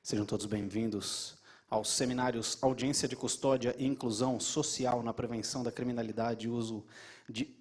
Sejam todos bem-vindos aos seminários Audiência de Custódia e Inclusão Social na Prevenção da Criminalidade e Uso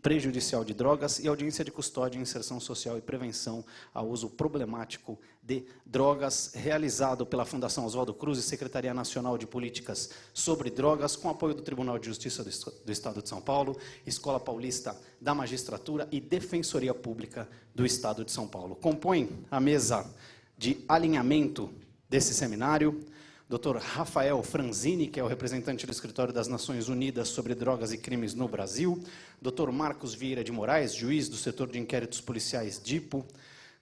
Prejudicial de Drogas e Audiência de Custódia, Inserção Social e Prevenção ao Uso Problemático de Drogas, realizado pela Fundação Oswaldo Cruz e Secretaria Nacional de Políticas sobre Drogas, com apoio do Tribunal de Justiça do Estado de São Paulo, Escola Paulista da Magistratura e Defensoria Pública do Estado de São Paulo. Compõem a mesa de alinhamento desse seminário Dr. Rafael Franzini, que é o representante do Escritório das Nações Unidas sobre Drogas e Crimes no Brasil, Dr. Marcos Vieira de Moraes, juiz do setor de inquéritos policiais DIPO,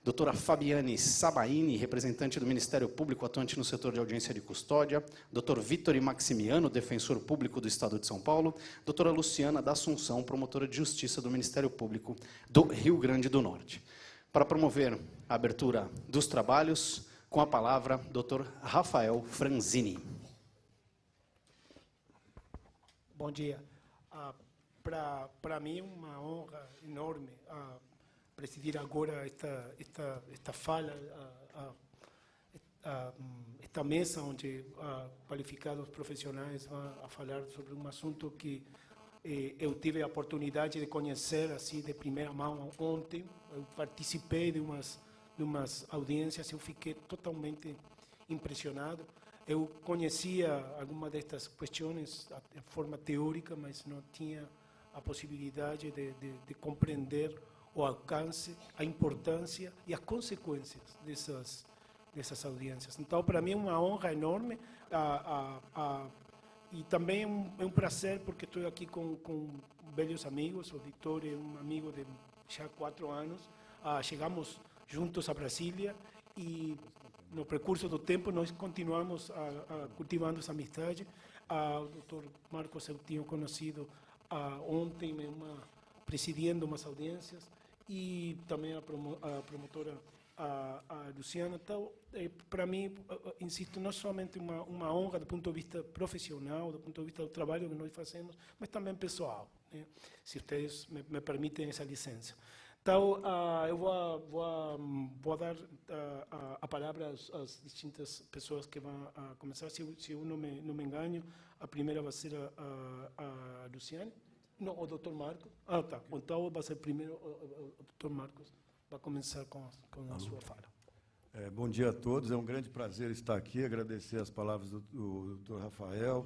doutora Fabiane Sabaini, representante do Ministério Público atuante no setor de audiência de custódia, Dr. Vitor Maximiano, defensor público do Estado de São Paulo, doutora Luciana da Assunção, promotora de justiça do Ministério Público do Rio Grande do Norte. Para promover a abertura dos trabalhos, com a palavra, Dr. Rafael Franzini. Bom dia. Para mim é uma honra enorme presidir agora esta fala, esta mesa onde qualificados profissionais vão falar sobre um assunto que eu tive a oportunidade de conhecer assim de primeira mão ontem. Eu participei de umas audiências, eu fiquei totalmente impressionado. Eu conhecia algumas destas questões de forma teórica, mas não tinha a possibilidade de compreender o alcance, a importância e as consequências dessas audiências. Então, para mim é uma honra enorme e também é um prazer, porque estou aqui com velhos amigos. O Vitor é um amigo de já 4 anos. Chegamos juntos a Brasília e no percurso do tempo nós continuamos cultivando essa amizade. O Dr. Marcos eu tinha conhecido ontem, presidindo umas audiências, e também a promotora a Luciana. Então, para mim, insisto, não somente uma honra do ponto de vista profissional, do ponto de vista do trabalho que nós fazemos, mas também pessoal, né? Se vocês me permitem essa licença. Então, eu vou dar a palavra às distintas pessoas que vão começar. Se eu não me engano, a primeira vai ser a Luciane. Não, o Dr. Marcos. Tá. Então, vai ser primeiro o Dr. Marcos. Vai começar com a sua fala. Bom dia a todos. É um grande prazer estar aqui. Agradecer as palavras do Dr. Rafael,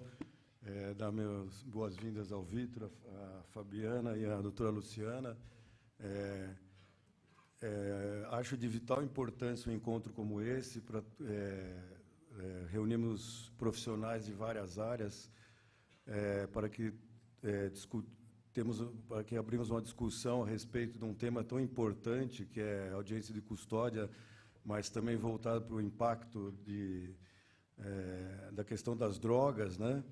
dar minhas boas-vindas ao Vitor, a Fabiana e a doutora Luciana. Acho de vital importância um encontro como esse para reunirmos profissionais de várias áreas para que abrimos uma discussão a respeito de um tema tão importante que é a audiência de custódia, mas também voltado para o impacto da questão das drogas, né?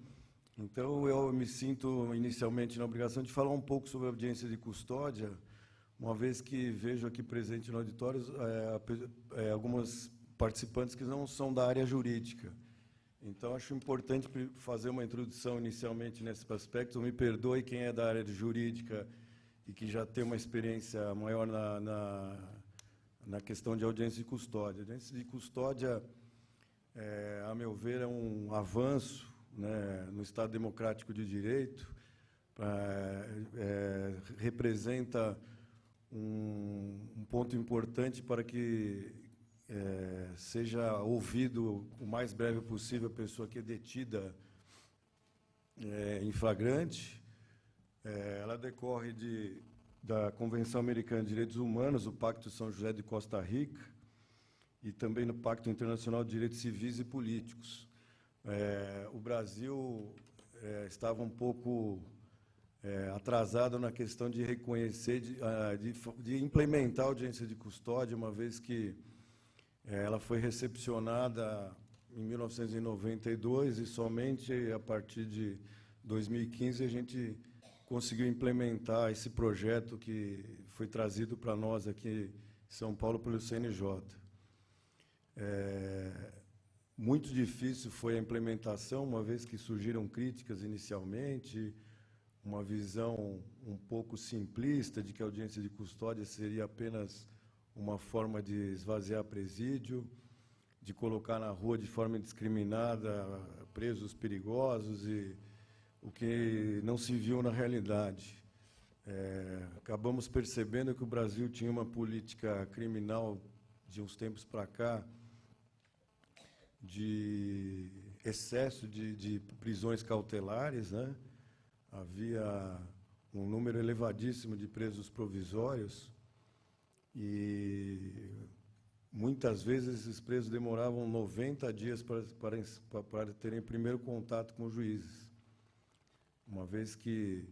Então, eu me sinto inicialmente na obrigação de falar um pouco sobre a audiência de custódia, uma vez que vejo aqui presente no auditório algumas participantes que não são da área jurídica. Então, acho importante fazer uma introdução inicialmente nesse aspecto. Me perdoe quem é da área jurídica e que já tem uma experiência maior na questão de audiência de custódia. A audiência de custódia, a meu ver, é um avanço, né, no Estado Democrático de Direito, representa um ponto importante para que seja ouvido o mais breve possível a pessoa que é detida em flagrante. Ela decorre da Convenção Americana de Direitos Humanos, o Pacto de São José de Costa Rica, e também no Pacto Internacional de Direitos Civis e Políticos. O Brasil estava um pouco atrasado na questão de reconhecer, de implementar a audiência de custódia, uma vez que ela foi recepcionada em 1992 e somente a partir de 2015 a gente conseguiu implementar esse projeto que foi trazido para nós aqui em São Paulo pelo CNJ. Muito difícil foi a implementação, uma vez que surgiram críticas inicialmente, uma visão um pouco simplista de que a audiência de custódia seria apenas uma forma de esvaziar presídio, de colocar na rua de forma indiscriminada presos perigosos, e o que não se viu na realidade. Acabamos percebendo que o Brasil tinha uma política criminal de uns tempos para cá de excesso de prisões cautelares, né? Havia um número elevadíssimo de presos provisórios e muitas vezes esses presos demoravam 90 dias para terem primeiro contato com os juízes, uma vez que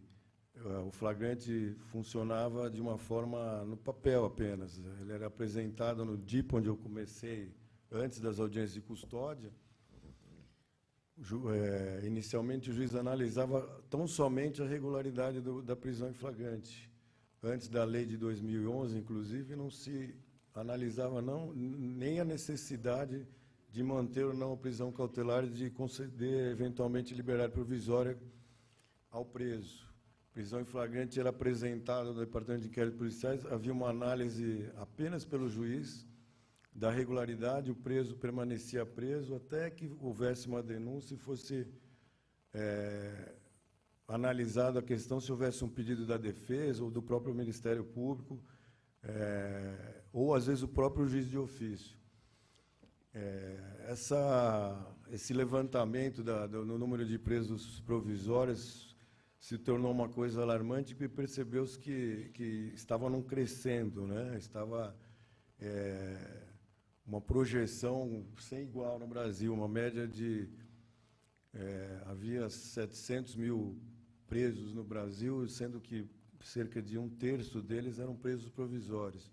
o flagrante funcionava de uma forma no papel apenas. Ele era apresentado no DIP, onde eu comecei, antes das audiências de custódia. Inicialmente, o juiz analisava tão somente a regularidade da prisão em flagrante. Antes da lei de 2011, inclusive, não se analisava nem a necessidade de manter ou não a prisão cautelar e de conceder, eventualmente, liberdade provisória ao preso. Prisão em flagrante era apresentada no Departamento de Inquéritos Policiais, havia uma análise apenas pelo juiz da regularidade, o preso permanecia preso até que houvesse uma denúncia e fosse analisada a questão se houvesse um pedido da defesa ou do próprio Ministério Público, ou, às vezes, o próprio juiz de ofício. Esse levantamento no número de presos provisórios se tornou uma coisa alarmante, porque percebeu-se que estava não crescendo, né? Estava uma projeção sem igual no Brasil, uma média de... havia 700 mil presos no Brasil, sendo que cerca de 1/3 deles eram presos provisórios.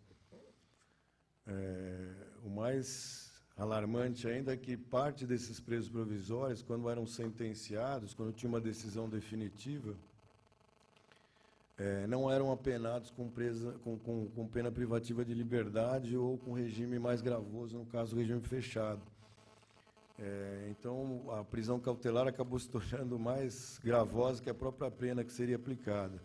O mais alarmante ainda é que parte desses presos provisórios, quando eram sentenciados, quando tinha uma decisão definitiva, não eram apenados com pena privativa de liberdade ou com regime mais gravoso, no caso, o regime fechado. Então, a prisão cautelar acabou se tornando mais gravosa que a própria pena que seria aplicada.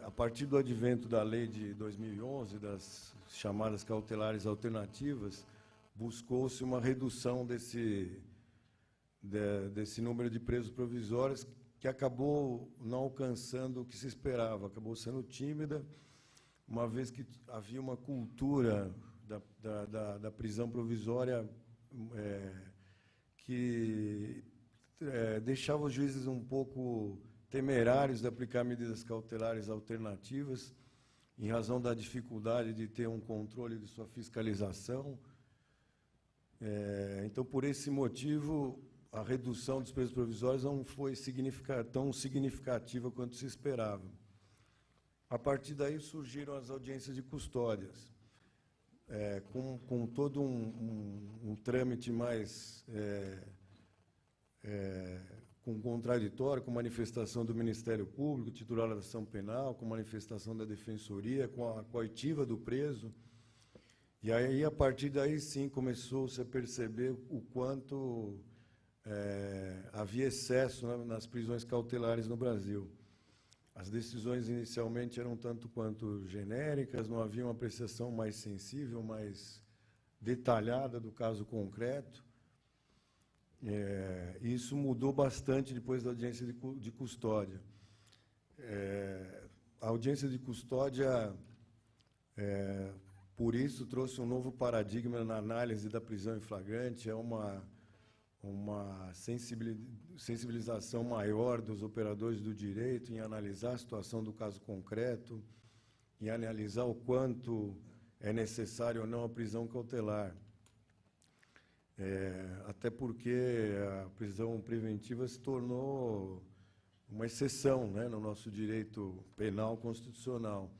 A partir do advento da lei de 2011, das chamadas cautelares alternativas, buscou-se uma redução desse número de presos provisórios, que acabou não alcançando o que se esperava, acabou sendo tímida, uma vez que havia uma cultura da prisão provisória que deixava os juízes um pouco temerários de aplicar medidas cautelares alternativas, em razão da dificuldade de ter um controle de sua fiscalização. Então, por esse motivo, a redução dos presos provisórios não foi tão significativa quanto se esperava. A partir daí, surgiram as audiências de custódias, com todo um trâmite mais com contraditório, com manifestação do Ministério Público, titular da ação penal, com manifestação da Defensoria, com a coitiva do preso. E aí, a partir daí, sim, começou-se a perceber o quanto havia excesso nas prisões cautelares no Brasil. As decisões inicialmente eram tanto quanto genéricas, não havia uma apreciação mais sensível, mais detalhada do caso concreto. Isso mudou bastante depois da audiência de custódia. A audiência de custódia, por isso, trouxe um novo paradigma na análise da prisão em flagrante, uma sensibilização maior dos operadores do direito em analisar a situação do caso concreto, em analisar o quanto é necessário ou não a prisão cautelar. Até porque a prisão preventiva se tornou uma exceção, né, no nosso direito penal constitucional.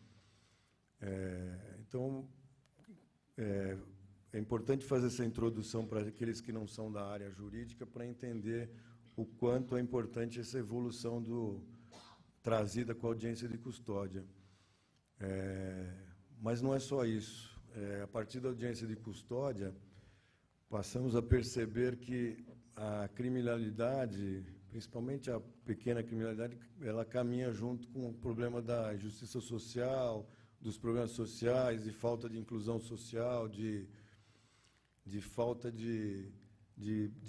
Então, é importante fazer essa introdução para aqueles que não são da área jurídica, para entender o quanto é importante essa evolução trazida com a audiência de custódia. Mas não é só isso. A partir da audiência de custódia, passamos a perceber que a criminalidade, principalmente a pequena criminalidade, ela caminha junto com o problema da justiça social, dos problemas sociais, de falta de inclusão social, de de falta de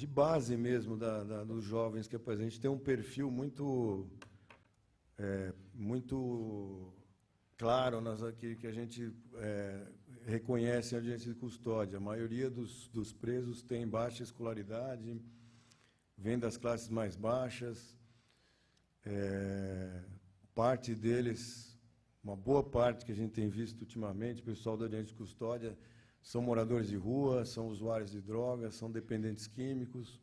base mesmo dos jovens que a gente tem um perfil muito claro que a gente reconhece em audiência de custódia. A maioria dos presos tem baixa escolaridade, vem das classes mais baixas, parte deles, uma boa parte que a gente tem visto ultimamente, o pessoal da audiência de custódia, são moradores de rua, são usuários de drogas, são dependentes químicos.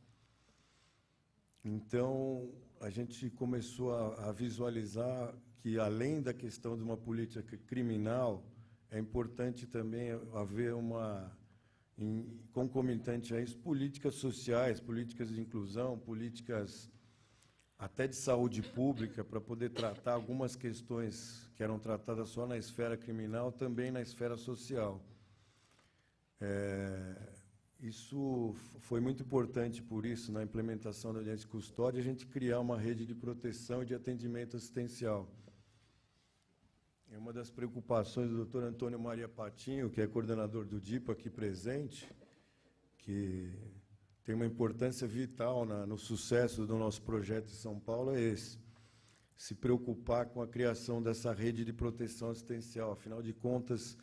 Então, a gente começou a visualizar que, além da questão de uma política criminal, é importante também haver concomitante a isso, políticas sociais, políticas de inclusão, políticas até de saúde pública, para poder tratar algumas questões que eram tratadas só na esfera criminal, também na esfera social. Isso foi muito importante, por isso, na implementação da audiência de custódia, a gente criar uma rede de proteção e de atendimento assistencial. É uma das preocupações do Dr. Antônio Maria Patinho, que é coordenador do DIPA aqui presente, que tem uma importância vital no sucesso do nosso projeto em São Paulo, é esse: se preocupar com a criação dessa rede de proteção assistencial. Afinal de contas,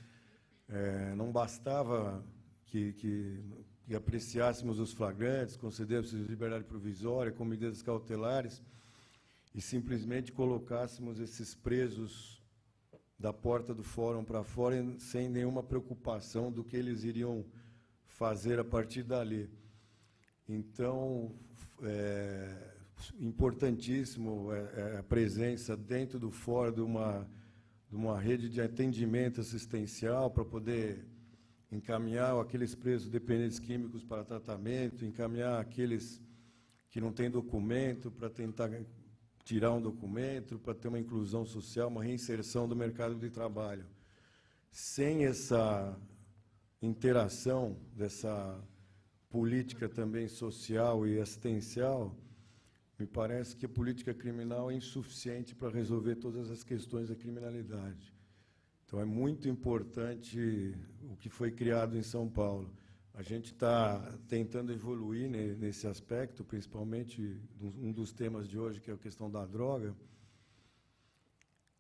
não bastava que apreciássemos os flagrantes, concedêssemos liberdade provisória com medidas cautelares e simplesmente colocássemos esses presos da porta do fórum para fora sem nenhuma preocupação do que eles iriam fazer a partir dali. Então, importantíssimo a presença dentro do fórum de uma rede de atendimento assistencial para poder encaminhar aqueles presos dependentes químicos para tratamento, encaminhar aqueles que não têm documento para tentar tirar um documento, para ter uma inclusão social, uma reinserção do mercado de trabalho. Sem essa interação dessa política também social e assistencial, me parece que a política criminal é insuficiente para resolver todas as questões da criminalidade. Então, é muito importante o que foi criado em São Paulo. A gente está tentando evoluir nesse aspecto, principalmente um dos temas de hoje, que é a questão da droga,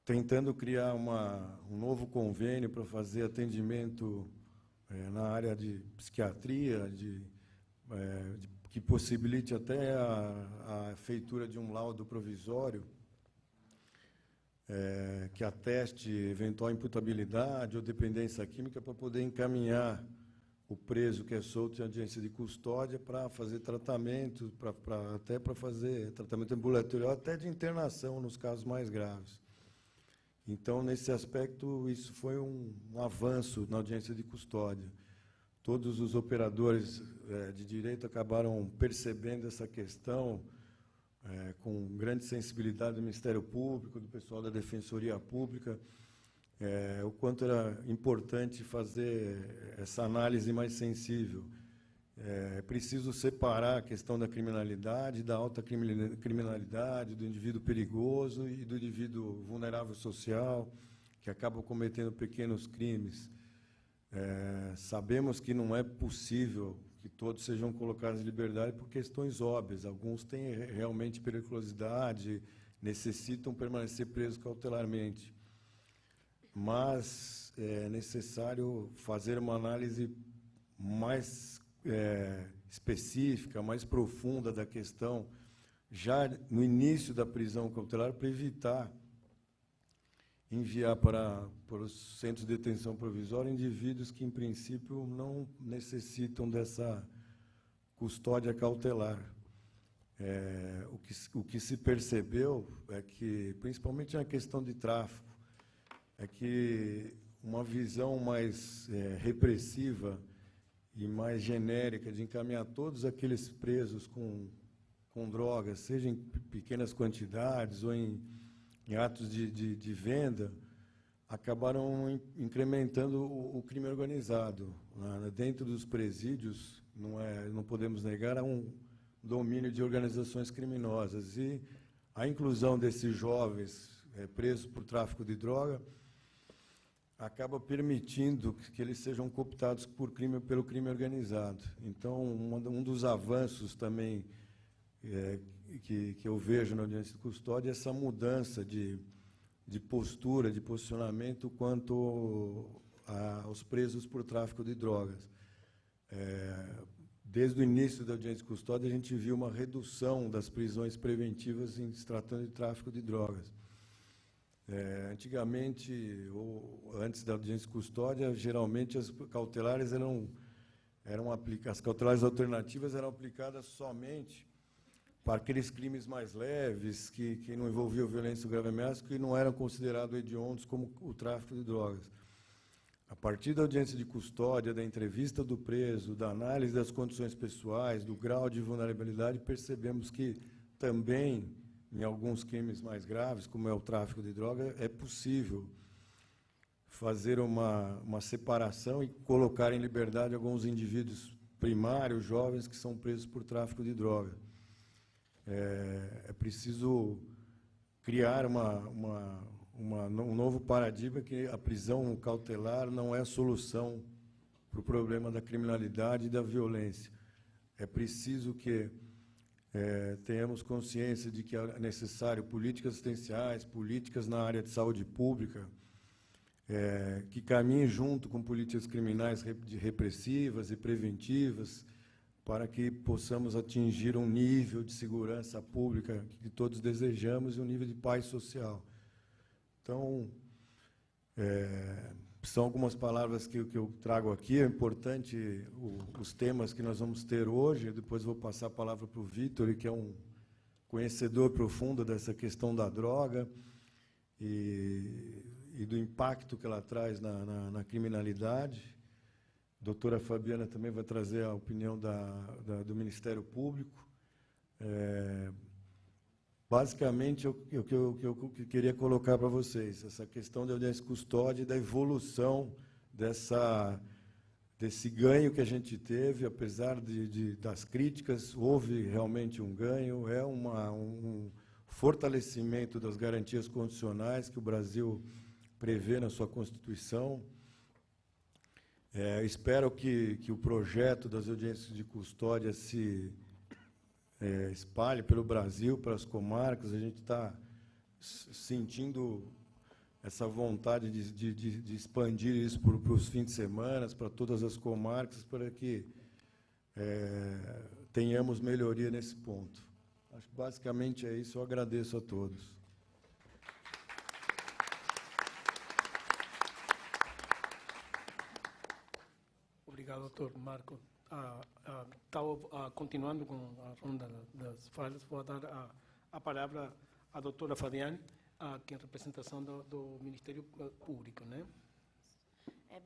tentando criar um novo convênio para fazer atendimento na área de psiquiatria, que possibilite até a feitura de um laudo provisório, que ateste eventual imputabilidade ou dependência química para poder encaminhar o preso que é solto em audiência de custódia para fazer tratamento, até para fazer tratamento ambulatorial, até de internação nos casos mais graves. Então, nesse aspecto, isso foi um avanço na audiência de custódia. Todos os operadores de direito acabaram percebendo essa questão, com grande sensibilidade do Ministério Público, do pessoal da Defensoria Pública, o quanto era importante fazer essa análise mais sensível. É preciso separar a questão da criminalidade, da alta criminalidade, do indivíduo perigoso e do indivíduo vulnerável social, que acaba cometendo pequenos crimes. Sabemos que não é possível que todos sejam colocados em liberdade por questões óbvias. Alguns têm realmente periculosidade, necessitam permanecer presos cautelarmente. Mas é necessário fazer uma análise mais específica, mais profunda da questão, já no início da prisão cautelar, para evitar enviar para os centros de detenção provisória indivíduos que, em princípio, não necessitam dessa custódia cautelar. O que se percebeu é que, principalmente na questão de tráfico, é que uma visão mais repressiva e mais genérica de encaminhar todos aqueles presos com drogas, seja em pequenas quantidades ou em atos de venda, acabaram incrementando o crime organizado. Dentro dos presídios, não podemos negar, há um domínio de organizações criminosas. E a inclusão desses jovens presos por tráfico de droga acaba permitindo que eles sejam cooptados pelo crime organizado. Então, um dos avanços também que eu vejo na audiência de custódia é essa mudança de postura, de posicionamento quanto aos presos por tráfico de drogas. Desde o início da audiência de custódia, a gente viu uma redução das prisões preventivas em se tratando de tráfico de drogas. Antigamente, ou antes da audiência de custódia, geralmente as cautelares as cautelares alternativas eram aplicadas somente para aqueles crimes mais leves, que não envolviam violência ou grave ameaça, que não eram considerados hediondos como o tráfico de drogas. A partir da audiência de custódia, da entrevista do preso, da análise das condições pessoais, do grau de vulnerabilidade, percebemos que também, em alguns crimes mais graves, como é o tráfico de droga, é possível fazer uma separação e colocar em liberdade alguns indivíduos primários, jovens, que são presos por tráfico de droga. É preciso criar um novo paradigma, que a prisão cautelar não é a solução para o problema da criminalidade e da violência. É preciso que tenhamos consciência de que é necessário políticas assistenciais, políticas na área de saúde pública, que caminhem junto com políticas criminais repressivas e preventivas, para que possamos atingir um nível de segurança pública que todos desejamos e um nível de paz social. Então, são algumas palavras que eu trago aqui. É importante os temas que nós vamos ter hoje. Depois vou passar a palavra para o Vitor, que é um conhecedor profundo dessa questão da droga e do impacto que ela traz na criminalidade. A doutora Fabiana também vai trazer a opinião do Ministério Público. Basicamente, o que eu queria colocar para vocês, essa questão da audiência de custódia e da evolução desse ganho que a gente teve, apesar das críticas, houve realmente um ganho, um fortalecimento das garantias constitucionais que o Brasil prevê na sua Constituição. Espero que o projeto das audiências de custódia se espalhe pelo Brasil, para as comarcas. A gente está sentindo essa vontade de expandir isso para os fins de semana, para todas as comarcas, para que tenhamos melhoria nesse ponto. Acho que basicamente é isso. Eu agradeço a todos. Obrigado, doutor Marco. Continuando com a ronda das falas, vou dar a palavra à doutora Fabiane, que é a representação do Ministério Público, né?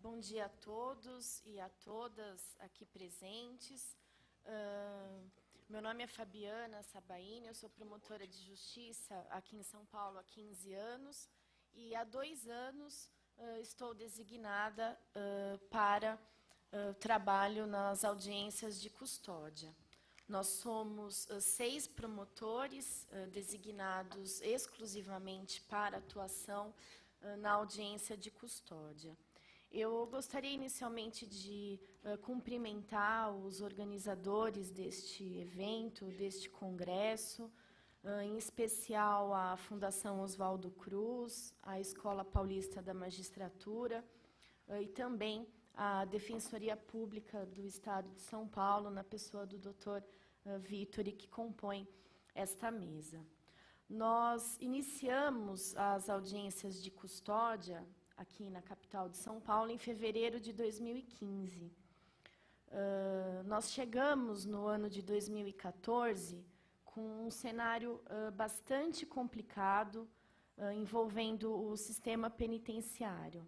Bom dia a todos e a todas aqui presentes. Meu nome é Fabiana Sabaini, eu sou promotora de justiça aqui em São Paulo há 15 anos e há 2 anos estou designada para trabalho nas audiências de custódia. Nós somos 6 promotores designados exclusivamente para atuação na audiência de custódia. Eu gostaria inicialmente de cumprimentar os organizadores deste evento, deste congresso, em especial a Fundação Oswaldo Cruz, a Escola Paulista da Magistratura e também a Defensoria Pública do Estado de São Paulo, na pessoa do Dr. Vitor, que compõe esta mesa. Nós iniciamos as audiências de custódia aqui na capital de São Paulo em fevereiro de 2015. Nós chegamos no ano de 2014 com um cenário bastante complicado envolvendo o sistema penitenciário.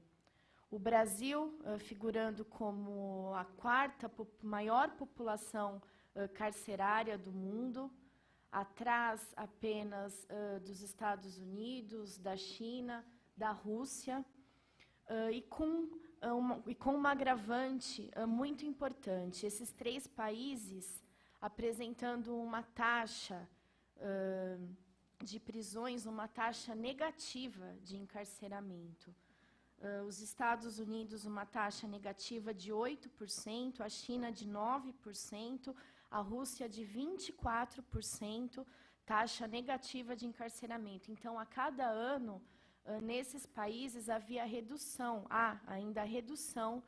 O Brasil, figurando como a 4ª maior população carcerária do mundo, atrás apenas dos Estados Unidos, da China, da Rússia, e com uma agravante muito importante. Esses 3 países apresentando uma taxa de prisões, uma taxa negativa de encarceramento. os Estados Unidos uma taxa negativa de 8%, a China de 9%, a Rússia de 24%, taxa negativa de encarceramento. Então, a cada ano, nesses países havia redução, ainda a redução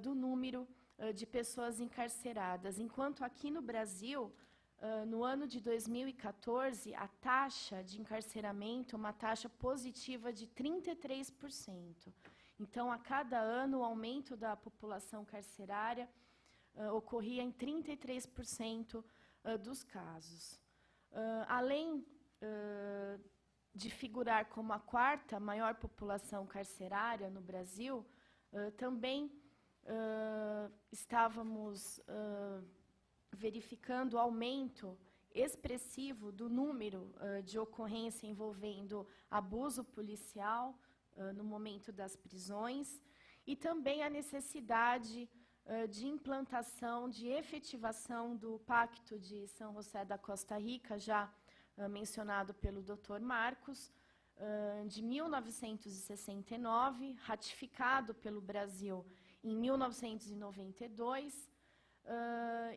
do número de pessoas encarceradas. Enquanto aqui no Brasil, no ano de 2014, a taxa de encarceramento, uma taxa positiva de 33%. Então, a cada ano, o aumento da população carcerária ocorria em 33% dos casos. Além de figurar como a quarta maior população carcerária no Brasil, também estávamos verificando o aumento expressivo do número de ocorrência envolvendo abuso policial no momento das prisões e também a necessidade de implantação, de efetivação do Pacto de São José da Costa Rica, já mencionado pelo Dr. Marcos, de 1969, ratificado pelo Brasil em 1992,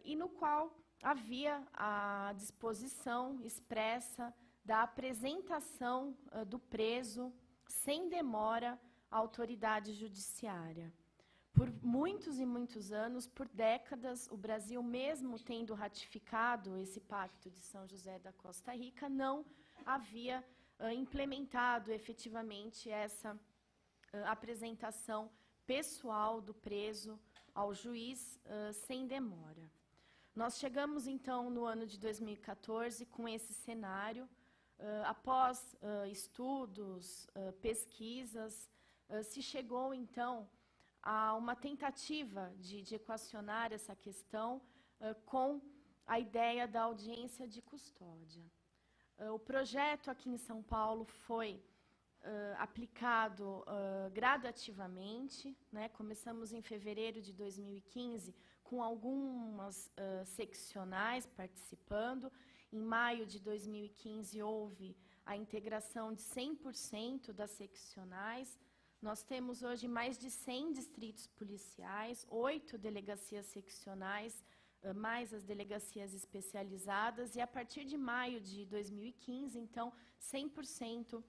e no qual havia a disposição expressa da apresentação do preso sem demora à autoridade judiciária. Por muitos e muitos anos, por décadas, o Brasil, mesmo tendo ratificado esse Pacto de São José da Costa Rica, não havia implementado efetivamente essa apresentação pessoal do preso ao juiz sem demora. Nós chegamos, então, no ano de 2014 com esse cenário. Após estudos, pesquisas, se chegou, então, a uma tentativa de equacionar essa questão com a ideia da audiência de custódia. O projeto aqui em São Paulo foi aplicado gradativamente, né? Começamos em fevereiro de 2015 com algumas seccionais participando. Em maio de 2015 houve a integração de 100% das seccionais. Nós temos hoje mais de 100 distritos policiais, 8 delegacias seccionais, mais as delegacias especializadas, e a partir de maio de 2015, então, 100%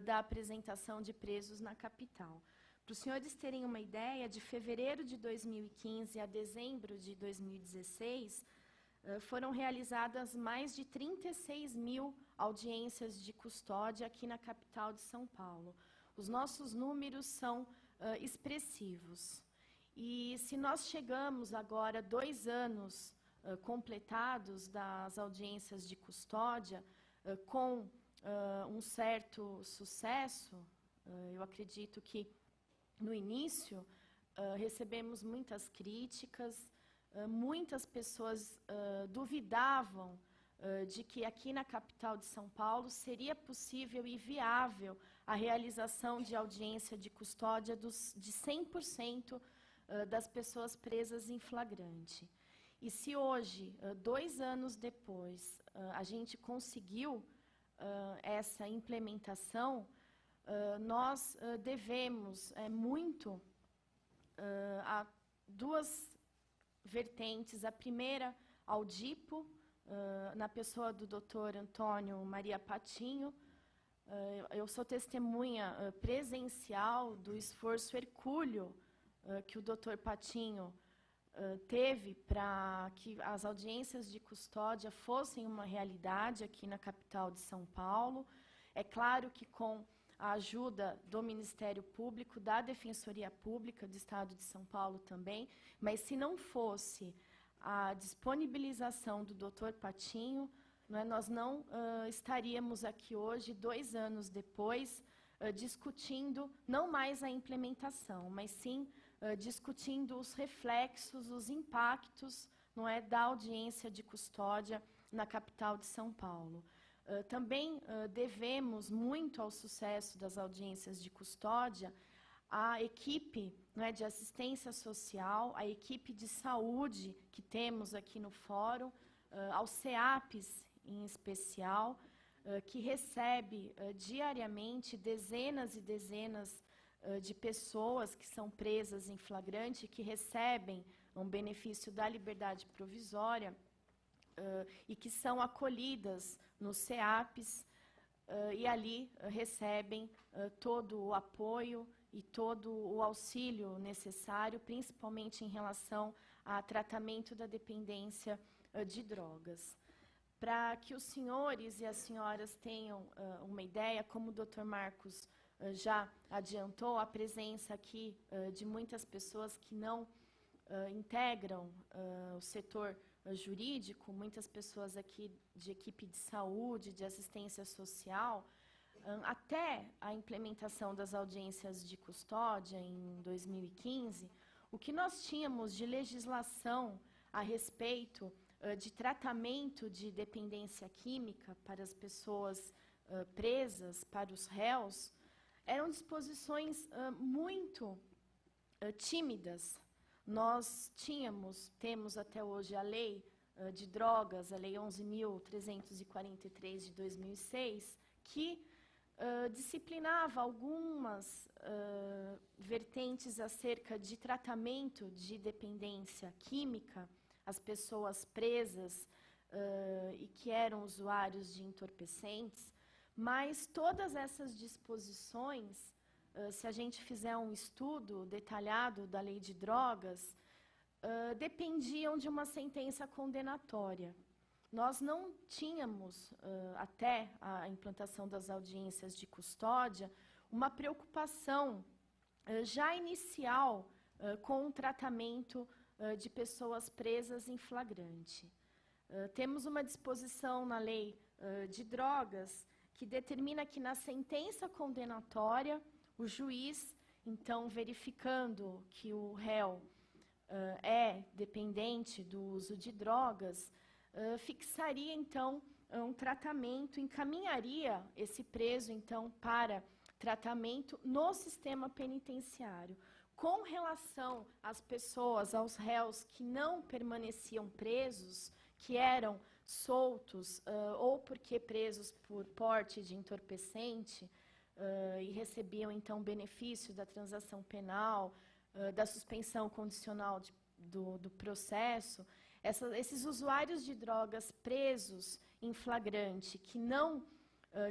da apresentação de presos na capital. Para os senhores terem uma ideia, de fevereiro de 2015 a dezembro de 2016, foram realizadas mais de 36 mil audiências de custódia aqui na capital de São Paulo. Os nossos números são expressivos. E se nós chegamos agora, 2 anos completados das audiências de custódia, com um certo sucesso, eu acredito que no início recebemos muitas críticas, muitas pessoas duvidavam de que aqui na capital de São Paulo seria possível e viável a realização de audiência de custódia de 100% das pessoas presas em flagrante. E se hoje, 2 anos depois, a gente conseguiu essa implementação, nós devemos muito a 2 vertentes. A primeira, ao DIPO, na pessoa do Dr. Antônio Maria Patinho. Eu sou testemunha presencial do esforço hercúleo que o Dr. Patinho teve para que as audiências de custódia fossem uma realidade aqui na capital de São Paulo. É claro que com a ajuda do Ministério Público, da Defensoria Pública do Estado de São Paulo também, mas se não fosse a disponibilização do Dr. Patinho, nós não estaríamos aqui hoje, 2 anos depois, discutindo não mais a implementação, mas sim discutindo os reflexos, os impactos, da audiência de custódia na capital de São Paulo. Também devemos muito ao sucesso das audiências de custódia a equipe de assistência social, a equipe de saúde que temos aqui no fórum, aos CEAPs em especial, que recebe diariamente dezenas e dezenas de pessoas que são presas em flagrante, que recebem um benefício da liberdade provisória e que são acolhidas nos CEAPs e ali recebem todo o apoio e todo o auxílio necessário, principalmente em relação a tratamento da dependência de drogas. Para que os senhores e as senhoras tenham uma ideia, como o Dr. Marcos já adiantou, a presença aqui de muitas pessoas que não integram o setor jurídico, muitas pessoas aqui de equipe de saúde, de assistência social, até a implementação das audiências de custódia em 2015, o que nós tínhamos de legislação a respeito de tratamento de dependência química para as pessoas presas, para os réus, eram disposições muito tímidas. Nós temos até hoje a lei de drogas, a lei 11.343 de 2006, que disciplinava algumas vertentes acerca de tratamento de dependência química, as pessoas presas e que eram usuários de entorpecentes, mas todas essas disposições, se a gente fizer um estudo detalhado da lei de drogas, dependiam de uma sentença condenatória. Nós não tínhamos, até a implantação das audiências de custódia, uma preocupação já inicial com o tratamento de pessoas presas em flagrante. Temos uma disposição na lei de drogas que determina que na sentença condenatória, o juiz, então, verificando que o réu é dependente do uso de drogas, fixaria, então, um tratamento, encaminharia esse preso, então, para tratamento no sistema penitenciário. Com relação às pessoas, aos réus que não permaneciam presos, que eram soltos, ou porque presos por porte de entorpecente, e recebiam, então, benefício da transação penal, da suspensão condicional do processo, esses usuários de drogas presos em flagrante, que não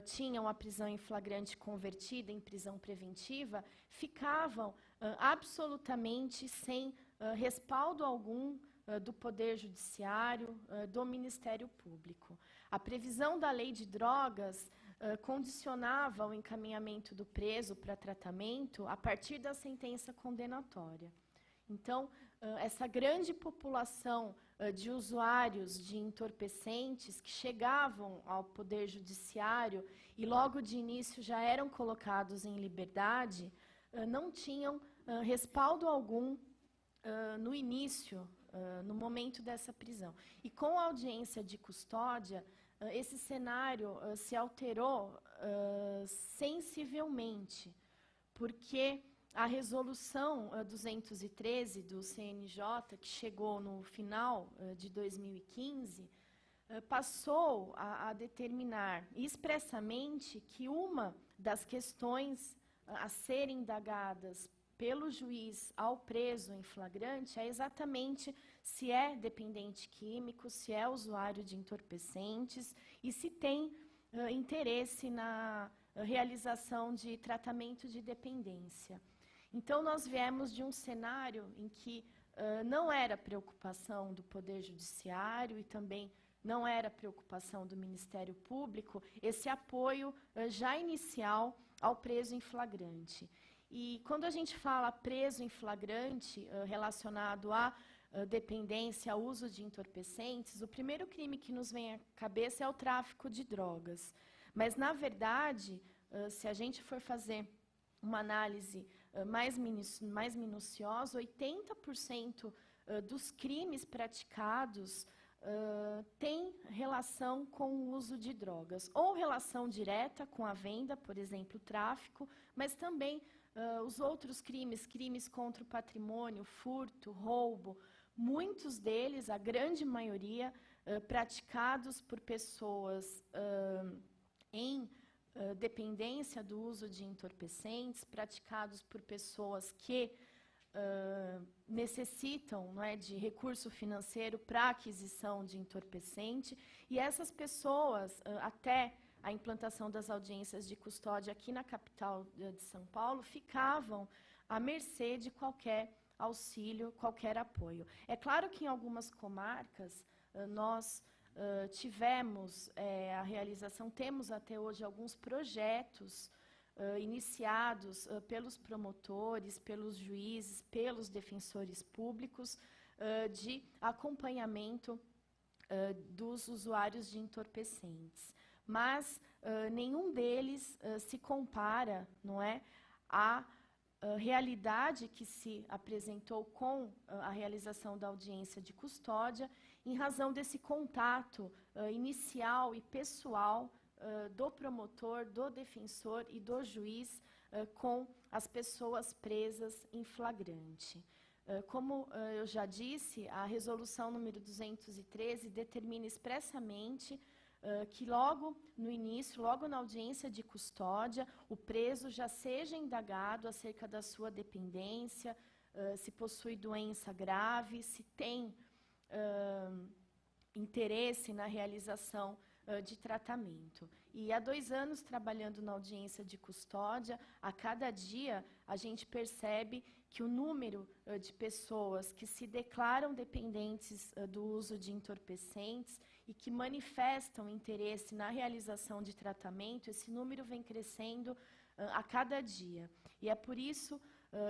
tinham a prisão em flagrante convertida em prisão preventiva, ficavam absolutamente sem respaldo algum do Poder Judiciário, do Ministério Público. A previsão da lei de drogas condicionava o encaminhamento do preso para tratamento a partir da sentença condenatória. Então, essa grande população de usuários de entorpecentes que chegavam ao Poder Judiciário e logo de início já eram colocados em liberdade, não tinham respaldo algum no início, no momento dessa prisão. E com a audiência de custódia, esse cenário se alterou sensivelmente, porque a resolução 213 do CNJ, que chegou no final de 2015, passou a determinar expressamente que uma das questões a serem indagadas pelo juiz ao preso em flagrante é exatamente se é dependente químico, se é usuário de entorpecentes e se tem interesse na realização de tratamento de dependência. Então, nós viemos de um cenário em que não era preocupação do Poder Judiciário e também não era preocupação do Ministério Público esse apoio já inicial ao preso em flagrante. E quando a gente fala preso em flagrante relacionado à dependência, ao uso de entorpecentes, o primeiro crime que nos vem à cabeça é o tráfico de drogas. Mas, na verdade, se a gente for fazer uma análise mais minuciosa, 80% dos crimes praticados têm relação com o uso de drogas, ou relação direta com a venda, por exemplo, o tráfico, mas também os outros crimes contra o patrimônio, furto, roubo, muitos deles, a grande maioria, praticados por pessoas em dependência do uso de entorpecentes praticados por pessoas que necessitam, não é, de recurso financeiro para aquisição de entorpecente, e essas pessoas, até a implantação das audiências de custódia aqui na capital de São Paulo, ficavam à mercê de qualquer auxílio, qualquer apoio. É claro que em algumas comarcas nós tivemos a realização, temos até hoje alguns projetos iniciados pelos promotores, pelos juízes, pelos defensores públicos, de acompanhamento dos usuários de entorpecentes. Mas nenhum deles se compara, não é, à realidade que se apresentou com a realização da audiência de custódia, em razão desse contato inicial e pessoal do promotor, do defensor e do juiz com as pessoas presas em flagrante. Como eu já disse, a resolução número 213 determina expressamente que logo no início, logo na audiência de custódia, o preso já seja indagado acerca da sua dependência, se possui doença grave, se tem interesse na realização de tratamento. E há 2 anos trabalhando na audiência de custódia, a cada dia a gente percebe que o número de pessoas que se declaram dependentes do uso de entorpecentes e que manifestam interesse na realização de tratamento, esse número vem crescendo a cada dia. E é por isso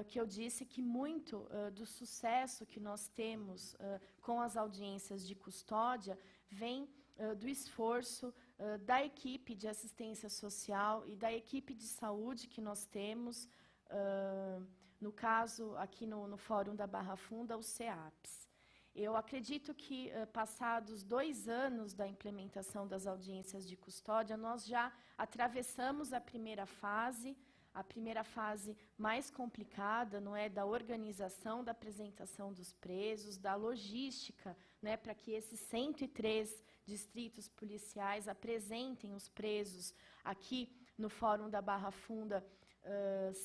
que eu disse que muito do sucesso que nós temos com as audiências de custódia vem do esforço da equipe de assistência social e da equipe de saúde que nós temos, no caso, aqui no Fórum da Barra Funda, o CEAPS. Eu acredito que, passados 2 anos da implementação das audiências de custódia, nós já atravessamos a primeira fase mais complicada, não é, da organização da apresentação dos presos, da logística, né, para que esses 103 distritos policiais apresentem os presos aqui no Fórum da Barra Funda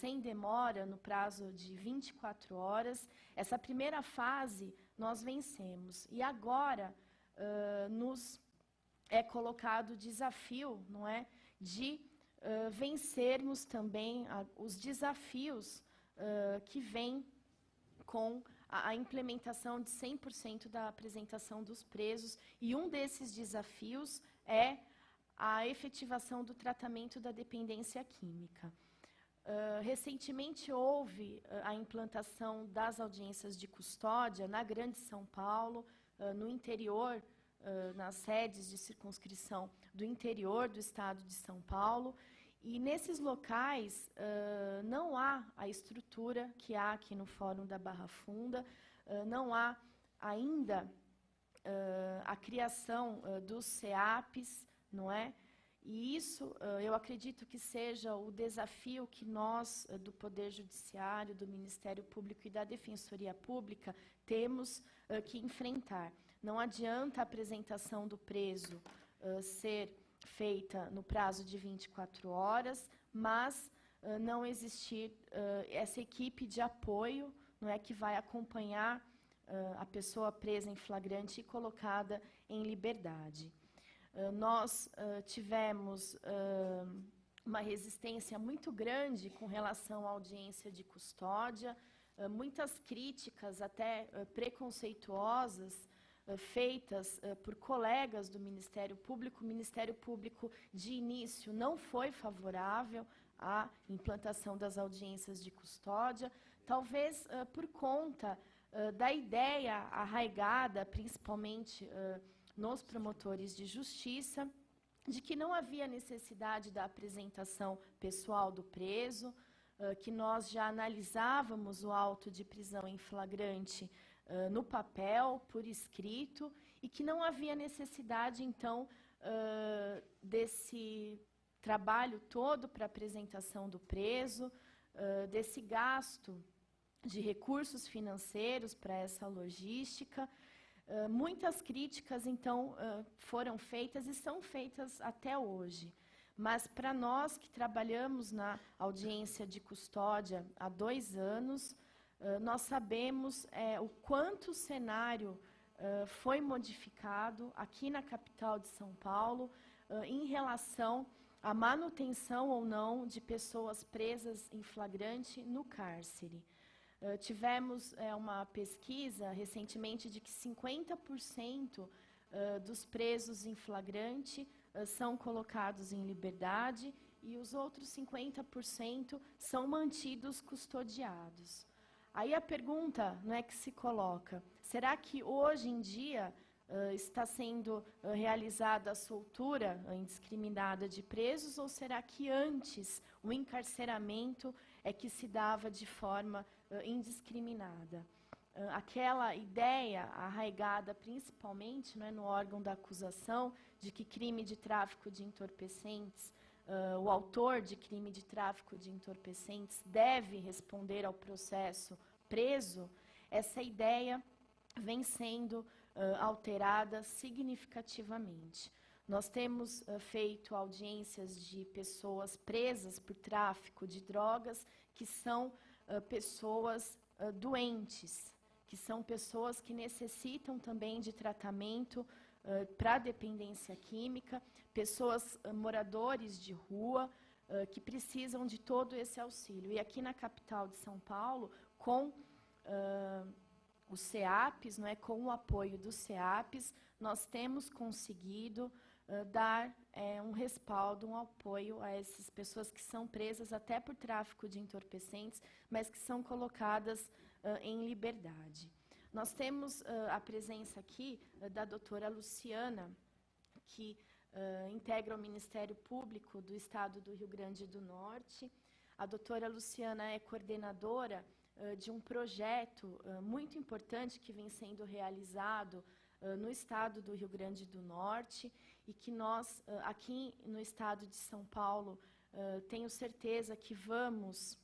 sem demora, no prazo de 24 horas. Essa primeira fase nós vencemos. E agora nos é colocado o desafio, não é, de vencermos também os desafios que vêm com a implementação de 100% da apresentação dos presos, e um desses desafios é a efetivação do tratamento da dependência química. Recentemente houve a implantação das audiências de custódia na Grande São Paulo, no interior, nas sedes de circunscrição do interior do estado de São Paulo, e nesses locais não há a estrutura que há aqui no Fórum da Barra Funda, não há ainda a criação dos CEAPs, não é? E isso, eu acredito que seja o desafio que nós, do Poder Judiciário, do Ministério Público e da Defensoria Pública, temos que enfrentar. Não adianta a apresentação do preso ser feita no prazo de 24 horas, mas não existir essa equipe de apoio, não é, que vai acompanhar a pessoa presa em flagrante e colocada em liberdade. Nós tivemos uma resistência muito grande com relação à audiência de custódia, muitas críticas, até preconceituosas, feitas por colegas do Ministério Público. O Ministério Público, de início, não foi favorável à implantação das audiências de custódia, talvez por conta da ideia arraigada, principalmente nos promotores de justiça, de que não havia necessidade da apresentação pessoal do preso, que nós já analisávamos o auto de prisão em flagrante no papel, por escrito, e que não havia necessidade, então, desse trabalho todo para apresentação do preso, desse gasto de recursos financeiros para essa logística. Muitas críticas, então, foram feitas e são feitas até hoje. mas para nós que trabalhamos na audiência de custódia há 2 anos, nós sabemos o quanto o cenário foi modificado aqui na capital de São Paulo em relação à manutenção ou não de pessoas presas em flagrante no cárcere. Tivemos uma pesquisa recentemente de que 50% dos presos em flagrante são colocados em liberdade e os outros 50% são mantidos custodiados. Aí a pergunta não é que se coloca, será que hoje em dia está sendo realizada a soltura indiscriminada de presos ou será que antes o encarceramento é que se dava de forma indiscriminada? Aquela ideia arraigada principalmente no órgão da acusação de que crime de tráfico de entorpecentes, o autor de crime de tráfico de entorpecentes deve responder ao processo preso, essa ideia vem sendo alterada significativamente. Nós temos feito audiências de pessoas presas por tráfico de drogas que são pessoas doentes, que são pessoas que necessitam também de tratamento para dependência química, pessoas moradores de rua que precisam de todo esse auxílio. E aqui na capital de São Paulo, com os CEAPs, com o apoio dos CEAPs, nós temos conseguido dar um respaldo, um apoio a essas pessoas que são presas até por tráfico de entorpecentes, mas que são colocadas em liberdade. Nós temos a presença aqui da doutora Luciana, que integra o Ministério Público do Estado do Rio Grande do Norte. A doutora Luciana é coordenadora de um projeto muito importante que vem sendo realizado no Estado do Rio Grande do Norte e que nós, aqui no Estado de São Paulo, tenho certeza que vamos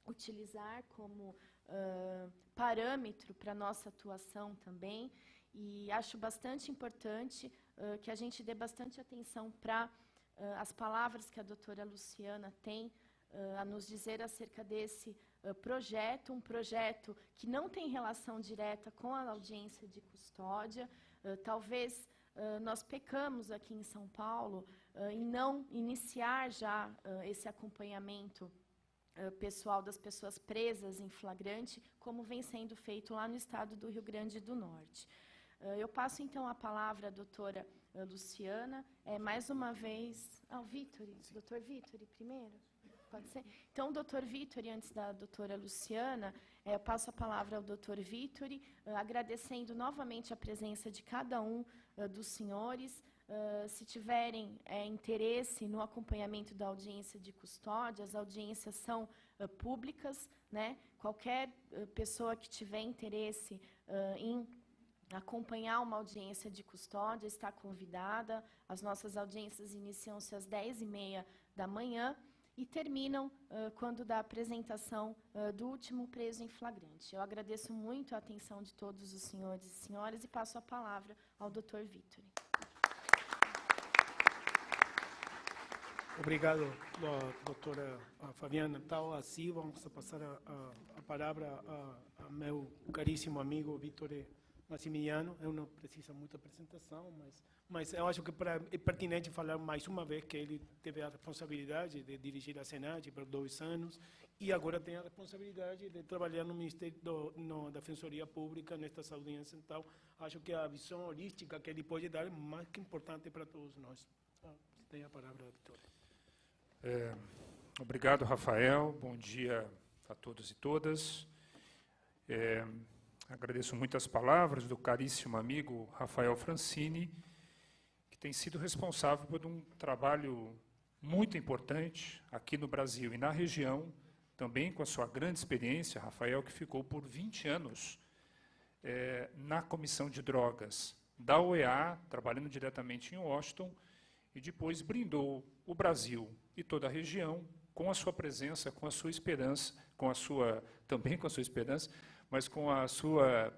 utilizar como parâmetro para a nossa atuação também, e acho bastante importante que a gente dê bastante atenção para as palavras que a doutora Luciana tem a nos dizer acerca desse projeto, um projeto que não tem relação direta com a audiência de custódia. Talvez nós pecamos aqui em São Paulo em não iniciar já esse acompanhamento pessoal das pessoas presas em flagrante, como vem sendo feito lá no estado do Rio Grande do Norte. Eu passo, então, a palavra à doutora Luciana. Mais uma vez... o Vitori, doutor Vitori, primeiro? Pode ser? Então, o doutor Vitori, antes da doutora Luciana, eu passo a palavra ao doutor Vitori, agradecendo novamente a presença de cada um dos senhores. Se tiverem interesse no acompanhamento da audiência de custódia, as audiências são públicas, Qualquer pessoa que tiver interesse em acompanhar uma audiência de custódia está convidada. As nossas audiências iniciam-se às 10h30 da manhã e terminam quando da apresentação do último preso em flagrante. Eu agradeço muito a atenção de todos os senhores e senhoras e passo a palavra ao doutor Vitori. Obrigado, doutora Fabiana. Então, assim, vamos passar a palavra ao meu caríssimo amigo Vitori Massimiliano. Eu não preciso muita apresentação, mas eu acho que é pertinente falar mais uma vez que ele teve a responsabilidade de dirigir a Senad por 2 anos e agora tem a responsabilidade de trabalhar no Ministério da Defensoria Pública nestas audiências. Então, acho que a visão holística que ele pode dar é mais que importante para todos nós. Tem a palavra, doutora. Obrigado, Rafael. Bom dia a todos e todas. Agradeço muito as palavras do caríssimo amigo Rafael Francini, que tem sido responsável por um trabalho muito importante aqui no Brasil e na região, também com a sua grande experiência. Rafael, que ficou por 20 anos na Comissão de Drogas da OEA, trabalhando diretamente em Washington, e depois brindou o Brasil e toda a região com a sua presença, com a sua esperança, também com a sua esperança, mas com a sua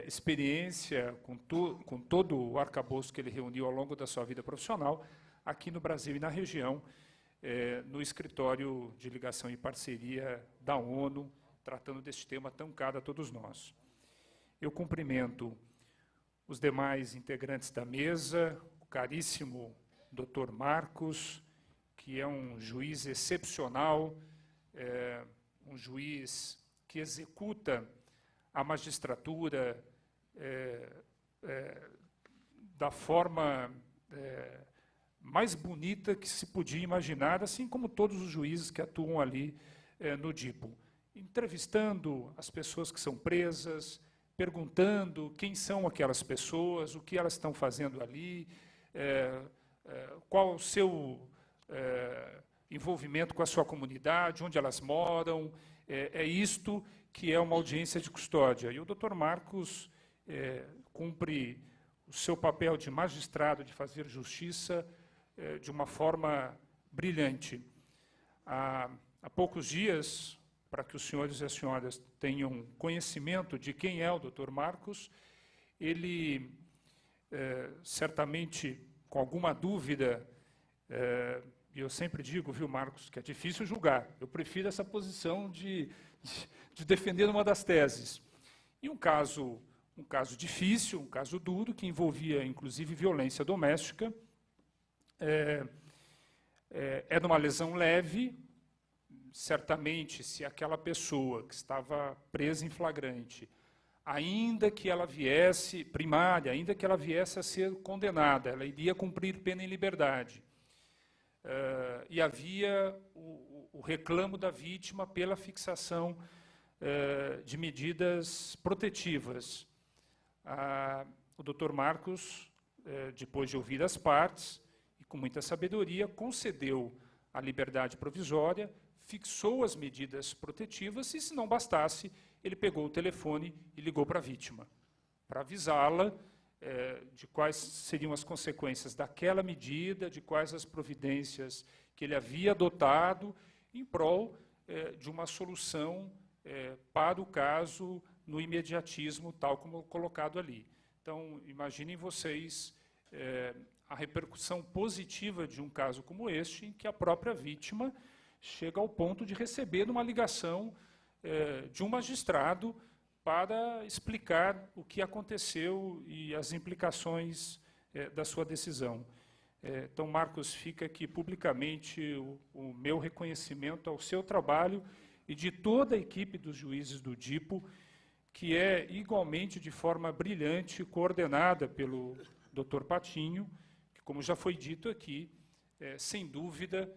experiência, com todo o arcabouço que ele reuniu ao longo da sua vida profissional, aqui no Brasil e na região, no escritório de ligação e parceria da ONU, tratando deste tema tão caro a todos nós. Eu cumprimento os demais integrantes da mesa, o caríssimo Dr. Marcos, que é um juiz excepcional, um juiz que executa a magistratura da forma mais bonita que se podia imaginar, assim como todos os juízes que atuam ali no DIPO. Entrevistando as pessoas que são presas, perguntando quem são aquelas pessoas, o que elas estão fazendo ali, qual o seu envolvimento com a sua comunidade, onde elas moram. É isto que é uma audiência de custódia. E o Dr. Marcos cumpre o seu papel de magistrado, de fazer justiça, de uma forma brilhante. Há poucos dias, para que os senhores e as senhoras tenham conhecimento de quem é o Dr. Marcos, ele, certamente, com alguma dúvida, e eu sempre digo, viu, Marcos, que é difícil julgar. Eu prefiro essa posição de defender uma das teses. E um caso difícil, um caso duro, que envolvia, inclusive, violência doméstica. É de uma lesão leve. Certamente, se aquela pessoa que estava presa em flagrante, ainda que ela viesse, primária, ainda que ela viesse a ser condenada, ela iria cumprir pena em liberdade. E havia o reclamo da vítima pela fixação de medidas protetivas. O Dr. Marcos, depois de ouvir as partes, e com muita sabedoria, concedeu a liberdade provisória, fixou as medidas protetivas e, se não bastasse, ele pegou o telefone e ligou para a vítima, para avisá-la de quais seriam as consequências daquela medida, de quais as providências que ele havia adotado em prol de uma solução para o caso no imediatismo, tal como colocado ali. Então, imaginem vocês a repercussão positiva de um caso como este, em que a própria vítima chega ao ponto de receber uma ligação de um magistrado para explicar o que aconteceu e as implicações da sua decisão. Então, Marcos, fica aqui publicamente o meu reconhecimento ao seu trabalho e de toda a equipe dos juízes do DIPO, que é igualmente de forma brilhante coordenada pelo Dr. Patinho, que, como já foi dito aqui, sem dúvida,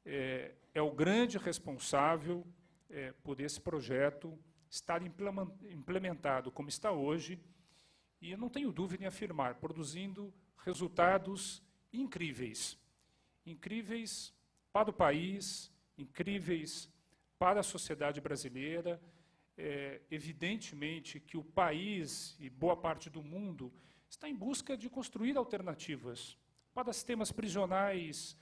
é o grande responsável por esse projeto estar implementado como está hoje, e eu não tenho dúvida em afirmar, produzindo resultados incríveis. Incríveis para o país, incríveis para a sociedade brasileira. Evidentemente que o país e boa parte do mundo está em busca de construir alternativas para sistemas prisionais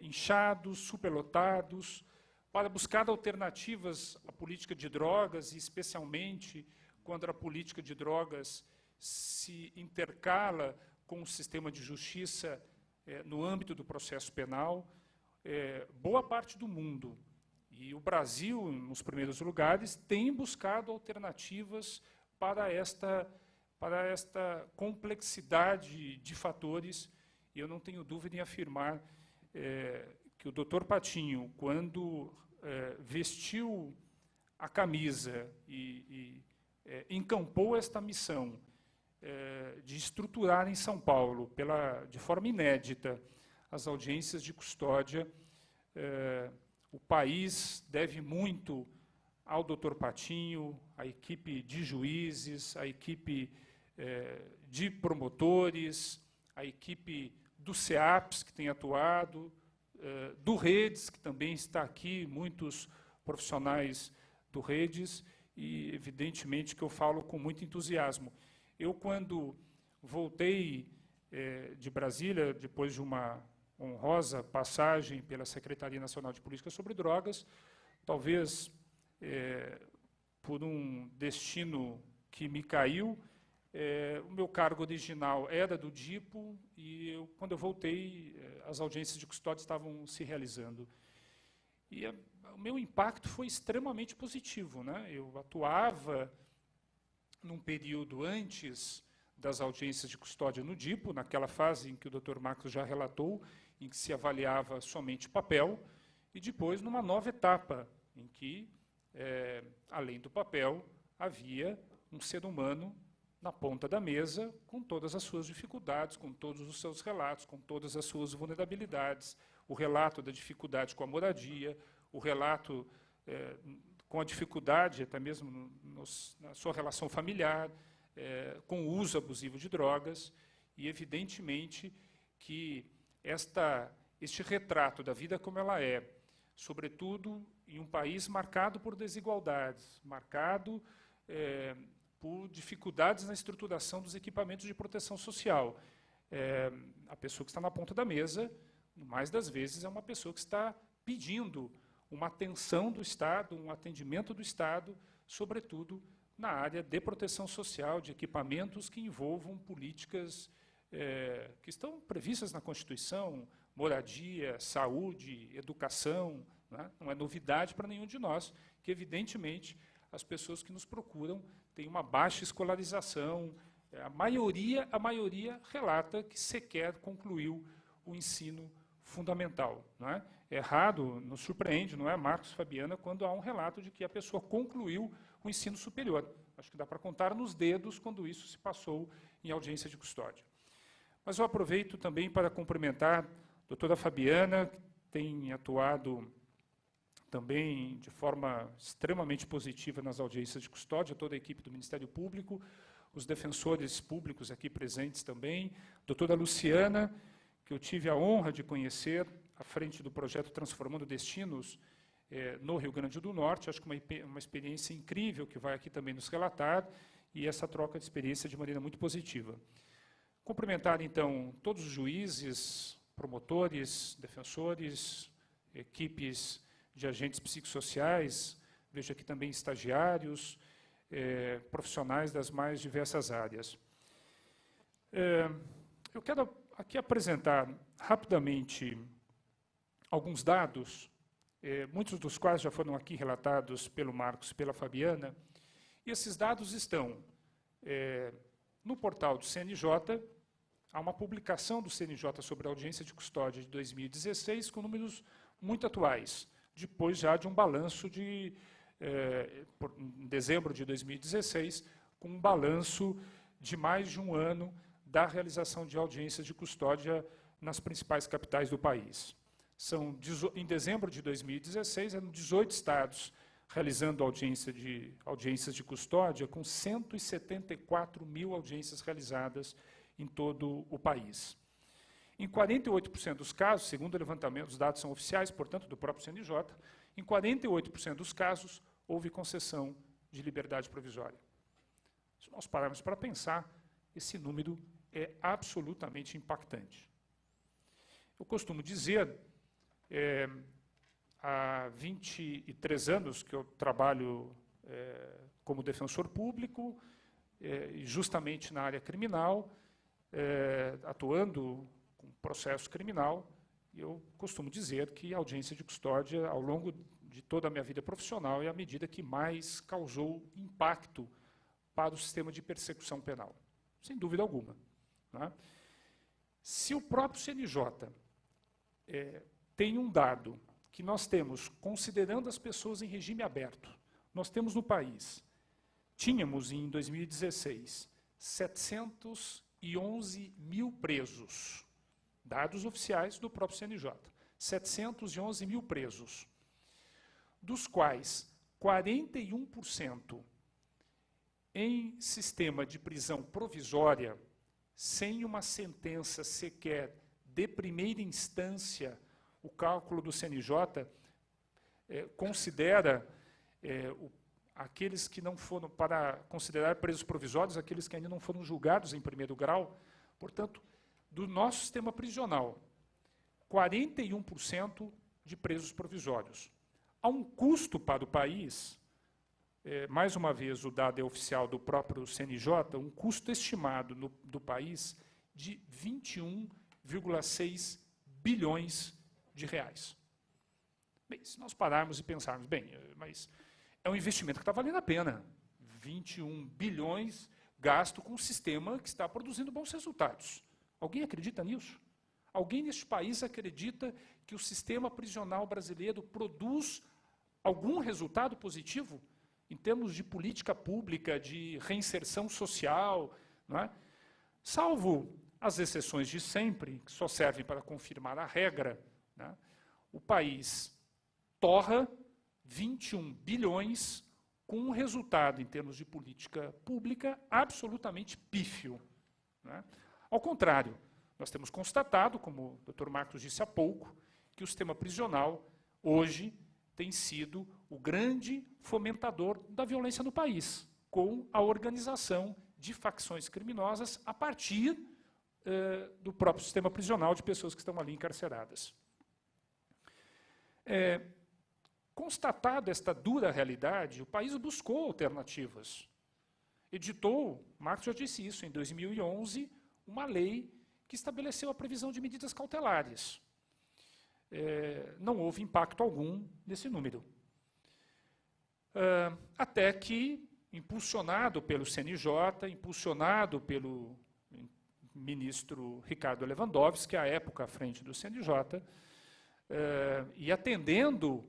inchados, superlotados, para buscar alternativas à política de drogas, e especialmente quando a política de drogas se intercala com o sistema de justiça no âmbito do processo penal. Boa parte do mundo, e o Brasil, nos primeiros lugares, tem buscado alternativas para esta complexidade de fatores, e eu não tenho dúvida em afirmar que o Dr. Patinho, quando vestiu a camisa e encampou esta missão de estruturar em São Paulo, de forma inédita, as audiências de custódia, o país deve muito ao Dr. Patinho, à equipe de juízes, à equipe de promotores, à equipe do CEAPS, que tem atuado, do Redes, que também está aqui, muitos profissionais do Redes, e evidentemente que eu falo com muito entusiasmo. Eu, quando voltei de Brasília, depois de uma honrosa passagem pela Secretaria Nacional de Política sobre Drogas, talvez por um destino que me caiu, O meu cargo original era do DIPO e, quando eu voltei, as audiências de custódia estavam se realizando. E o meu impacto foi extremamente positivo, né? Eu atuava num período antes das audiências de custódia no DIPO, naquela fase em que o Dr. Marcos já relatou, em que se avaliava somente papel, e depois numa nova etapa, em que, além do papel, havia um ser humano na ponta da mesa, com todas as suas dificuldades, com todos os seus relatos, com todas as suas vulnerabilidades, o relato da dificuldade com a moradia, o relato com a dificuldade, até mesmo na sua relação familiar, com o uso abusivo de drogas, e, evidentemente, que este retrato da vida como ela é, sobretudo em um país marcado por desigualdades, marcado por dificuldades na estruturação dos equipamentos de proteção social. A pessoa que está na ponta da mesa, mais das vezes, é uma pessoa que está pedindo uma atenção do Estado, um atendimento do Estado, sobretudo na área de proteção social, de equipamentos que envolvam políticas que estão previstas na Constituição, moradia, saúde, educação. Né? Não é novidade para nenhum de nós que, evidentemente, as pessoas que nos procuram têm uma baixa escolarização. A maioria relata que sequer concluiu o ensino fundamental. Não é? Errado, nos surpreende, não é, Marcos, Fabiana, quando há um relato de que a pessoa concluiu o ensino superior. Acho que dá para contar nos dedos quando isso se passou em audiência de custódia. Mas eu aproveito também para cumprimentar a doutora Fabiana, que tem atuado também de forma extremamente positiva nas audiências de custódia, toda a equipe do Ministério Público, os defensores públicos aqui presentes também, doutora Luciana, que eu tive a honra de conhecer à frente do projeto Transformando Destinos no Rio Grande do Norte. Acho que uma experiência incrível que vai aqui também nos relatar, e essa troca de experiência de maneira muito positiva. Cumprimentar, então, todos os juízes, promotores, defensores, equipes de agentes psicossociais, vejo aqui também estagiários, profissionais das mais diversas áreas. Eu quero aqui apresentar rapidamente alguns dados, muitos dos quais já foram aqui relatados pelo Marcos e pela Fabiana, e esses dados estão no portal do CNJ. Há uma publicação do CNJ sobre a audiência de custódia de 2016, com números muito atuais, depois já de um balanço em dezembro de 2016, com um balanço de mais de um ano da realização de audiências de custódia nas principais capitais do país. Em dezembro de 2016, eram 18 estados realizando audiências de custódia, com 174 mil audiências realizadas em todo o país. Em 48% dos casos, segundo o levantamento, os dados são oficiais, portanto, do próprio CNJ, em 48% dos casos, houve concessão de liberdade provisória. Se nós pararmos para pensar, esse número é absolutamente impactante. Eu costumo dizer, há 23 anos que eu trabalho como defensor público, justamente na área criminal, atuando com processo criminal, e eu costumo dizer que a audiência de custódia, ao longo de toda a minha vida profissional, é a medida que mais causou impacto para o sistema de persecução penal, sem dúvida alguma. Né? Se o próprio CNJ tem um dado que nós temos, considerando as pessoas em regime aberto, nós temos no país, tínhamos em 2016, 711 mil presos, dados oficiais do próprio CNJ, 711 mil presos, dos quais 41% em sistema de prisão provisória, sem uma sentença sequer de primeira instância. O cálculo do CNJ considera aqueles que não foram, para considerar presos provisórios, aqueles que ainda não foram julgados em primeiro grau. Portanto, do nosso sistema prisional, 41% de presos provisórios. Há um custo para o país mais uma vez, o dado é oficial do próprio CNJ, um custo estimado do país de 21,6 bilhões de reais. Bem, se nós pararmos e pensarmos, bem, mas é um investimento que está valendo a pena. 21 bilhões gasto com um sistema que está produzindo bons resultados. Alguém acredita nisso? Alguém neste país acredita que o sistema prisional brasileiro produz algum resultado positivo em termos de política pública, de reinserção social, não é? Salvo as exceções de sempre, que só servem para confirmar a regra, né? O país torra 21 bilhões com um resultado, em termos de política pública, absolutamente pífio, né? Ao contrário, nós temos constatado, como o Dr. Marcos disse há pouco, que o sistema prisional, hoje, tem sido o grande fomentador da violência no país, com a organização de facções criminosas a partir do próprio sistema prisional de pessoas que estão ali encarceradas. Constatada esta dura realidade, o país buscou alternativas. Editou, Marcos já disse isso, em 2011, uma lei que estabeleceu a previsão de medidas cautelares. Não houve impacto algum nesse número. Até que, impulsionado pelo CNJ, impulsionado pelo ministro Ricardo Lewandowski, à época à frente do CNJ, e atendendo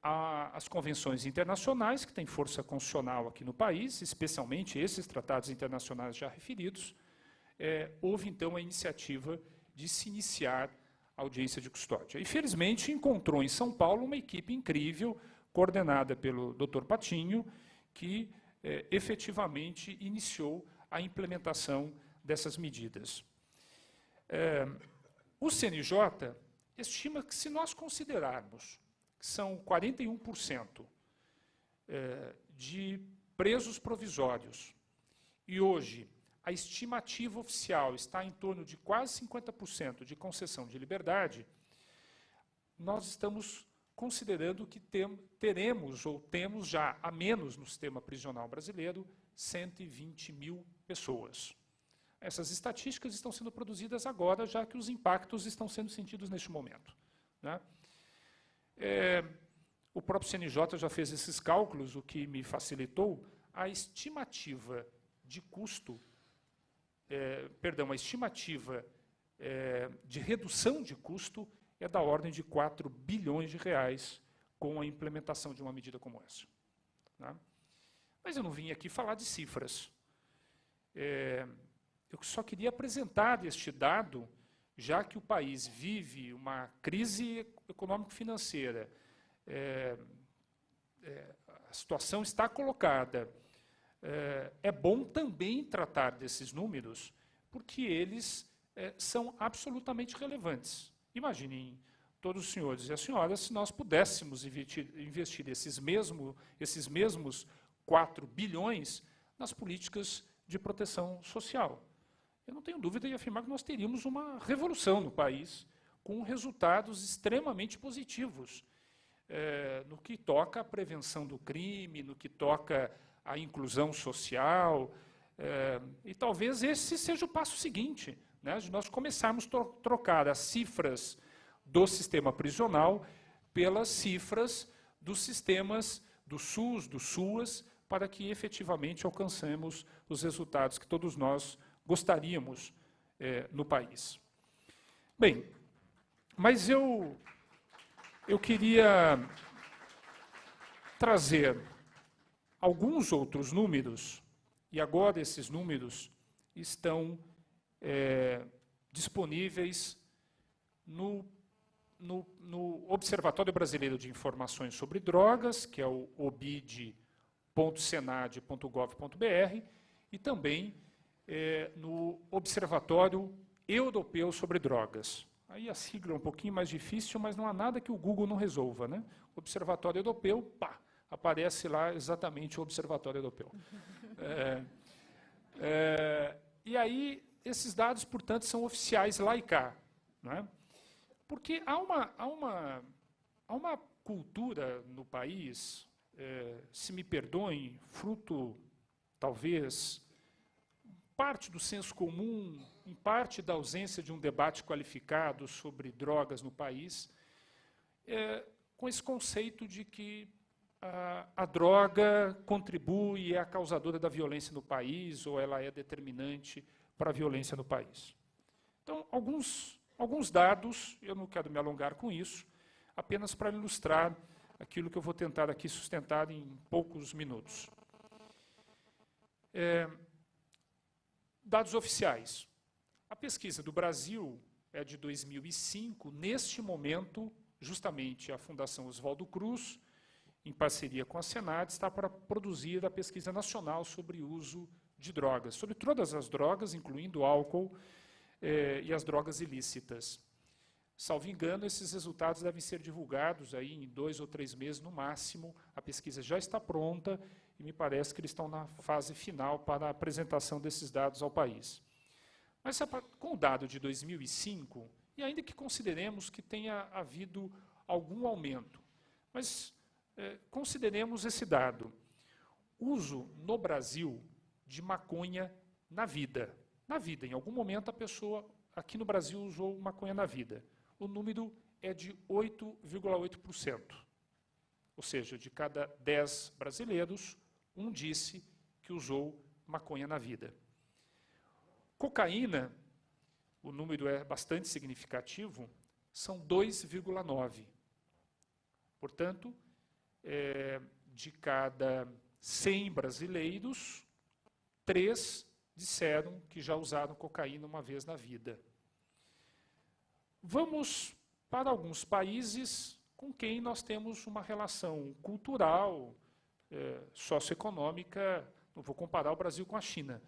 às convenções internacionais, que têm força constitucional aqui no país, especialmente esses tratados internacionais já referidos, houve, então, a iniciativa de se iniciar a audiência de custódia. E, felizmente, encontrou em São Paulo uma equipe incrível, coordenada pelo Dr. Patinho, que efetivamente iniciou a implementação dessas medidas. O CNJ estima que, se nós considerarmos que são 41% de presos provisórios, e hoje a estimativa oficial está em torno de quase 50% de concessão de liberdade, nós estamos considerando que teremos, ou temos já, a menos no sistema prisional brasileiro, 120 mil pessoas. Essas estatísticas estão sendo produzidas agora, já que os impactos estão sendo sentidos neste momento, né? O próprio CNJ já fez esses cálculos, o que me facilitou. A estimativa de custo, a estimativa de redução de custo é da ordem de 4 bilhões de reais com a implementação de uma medida como essa, né? Mas eu não vim aqui falar de cifras. Eu só queria apresentar este dado, já que o país vive uma crise econômico-financeira, a situação está colocada. É bom também tratar desses números, porque eles são absolutamente relevantes. Imaginem, todos os senhores e as senhoras, se nós pudéssemos investir esses mesmos 4 bilhões nas políticas de proteção social. Eu não tenho dúvida em afirmar que nós teríamos uma revolução no país, com resultados extremamente positivos, no que toca à prevenção do crime, no que toca à inclusão social, e talvez esse seja o passo seguinte, né, de nós começarmos a trocar as cifras do sistema prisional pelas cifras dos sistemas do SUS, do SUAS, para que efetivamente alcancemos os resultados que todos nós gostaríamos no país. Bem, mas eu queria trazer alguns outros números, e agora esses números estão disponíveis no Observatório Brasileiro de Informações sobre Drogas, que é o obid.senad.gov.br, e também no Observatório Europeu sobre Drogas. Aí a sigla é um pouquinho mais difícil, mas não há nada que o Google não resolva, né? Observatório Europeu, pá, aparece lá exatamente o Observatório Europeu. E aí, esses dados, portanto, são oficiais lá e cá, não é? Porque há uma cultura no país se me perdoem, fruto, talvez, parte do senso comum, em parte da ausência de um debate qualificado sobre drogas no país, com esse conceito de que a droga contribui, é a causadora da violência no país, ou ela é determinante para a violência no país. Então, alguns dados, eu não quero me alongar com isso, apenas para ilustrar aquilo que eu vou tentar aqui sustentar em poucos minutos. Dados oficiais. A pesquisa do Brasil é de 2005. Neste momento, justamente, a Fundação Oswaldo Cruz, em parceria com a Senad, está para produzir a pesquisa nacional sobre o uso de drogas, sobre todas as drogas, incluindo o álcool e as drogas ilícitas. Salvo engano, esses resultados devem ser divulgados aí em 2 ou 3 meses no máximo. A pesquisa já está pronta e me parece que eles estão na fase final para a apresentação desses dados ao país. Mas com o dado de 2005, e ainda que consideremos que tenha havido algum aumento, mas consideremos esse dado. Uso no Brasil de maconha na vida. Na vida, em algum momento a pessoa aqui no Brasil usou maconha na vida. O número é de 8,8%. Ou seja, de cada 10 brasileiros, um disse que usou maconha na vida. Cocaína, o número é bastante significativo, são 2,9%. Portanto, de cada 100 brasileiros, 3 disseram que já usaram cocaína uma vez na vida. Vamos para alguns países com quem nós temos uma relação cultural, socioeconômica, não vou comparar o Brasil com a China,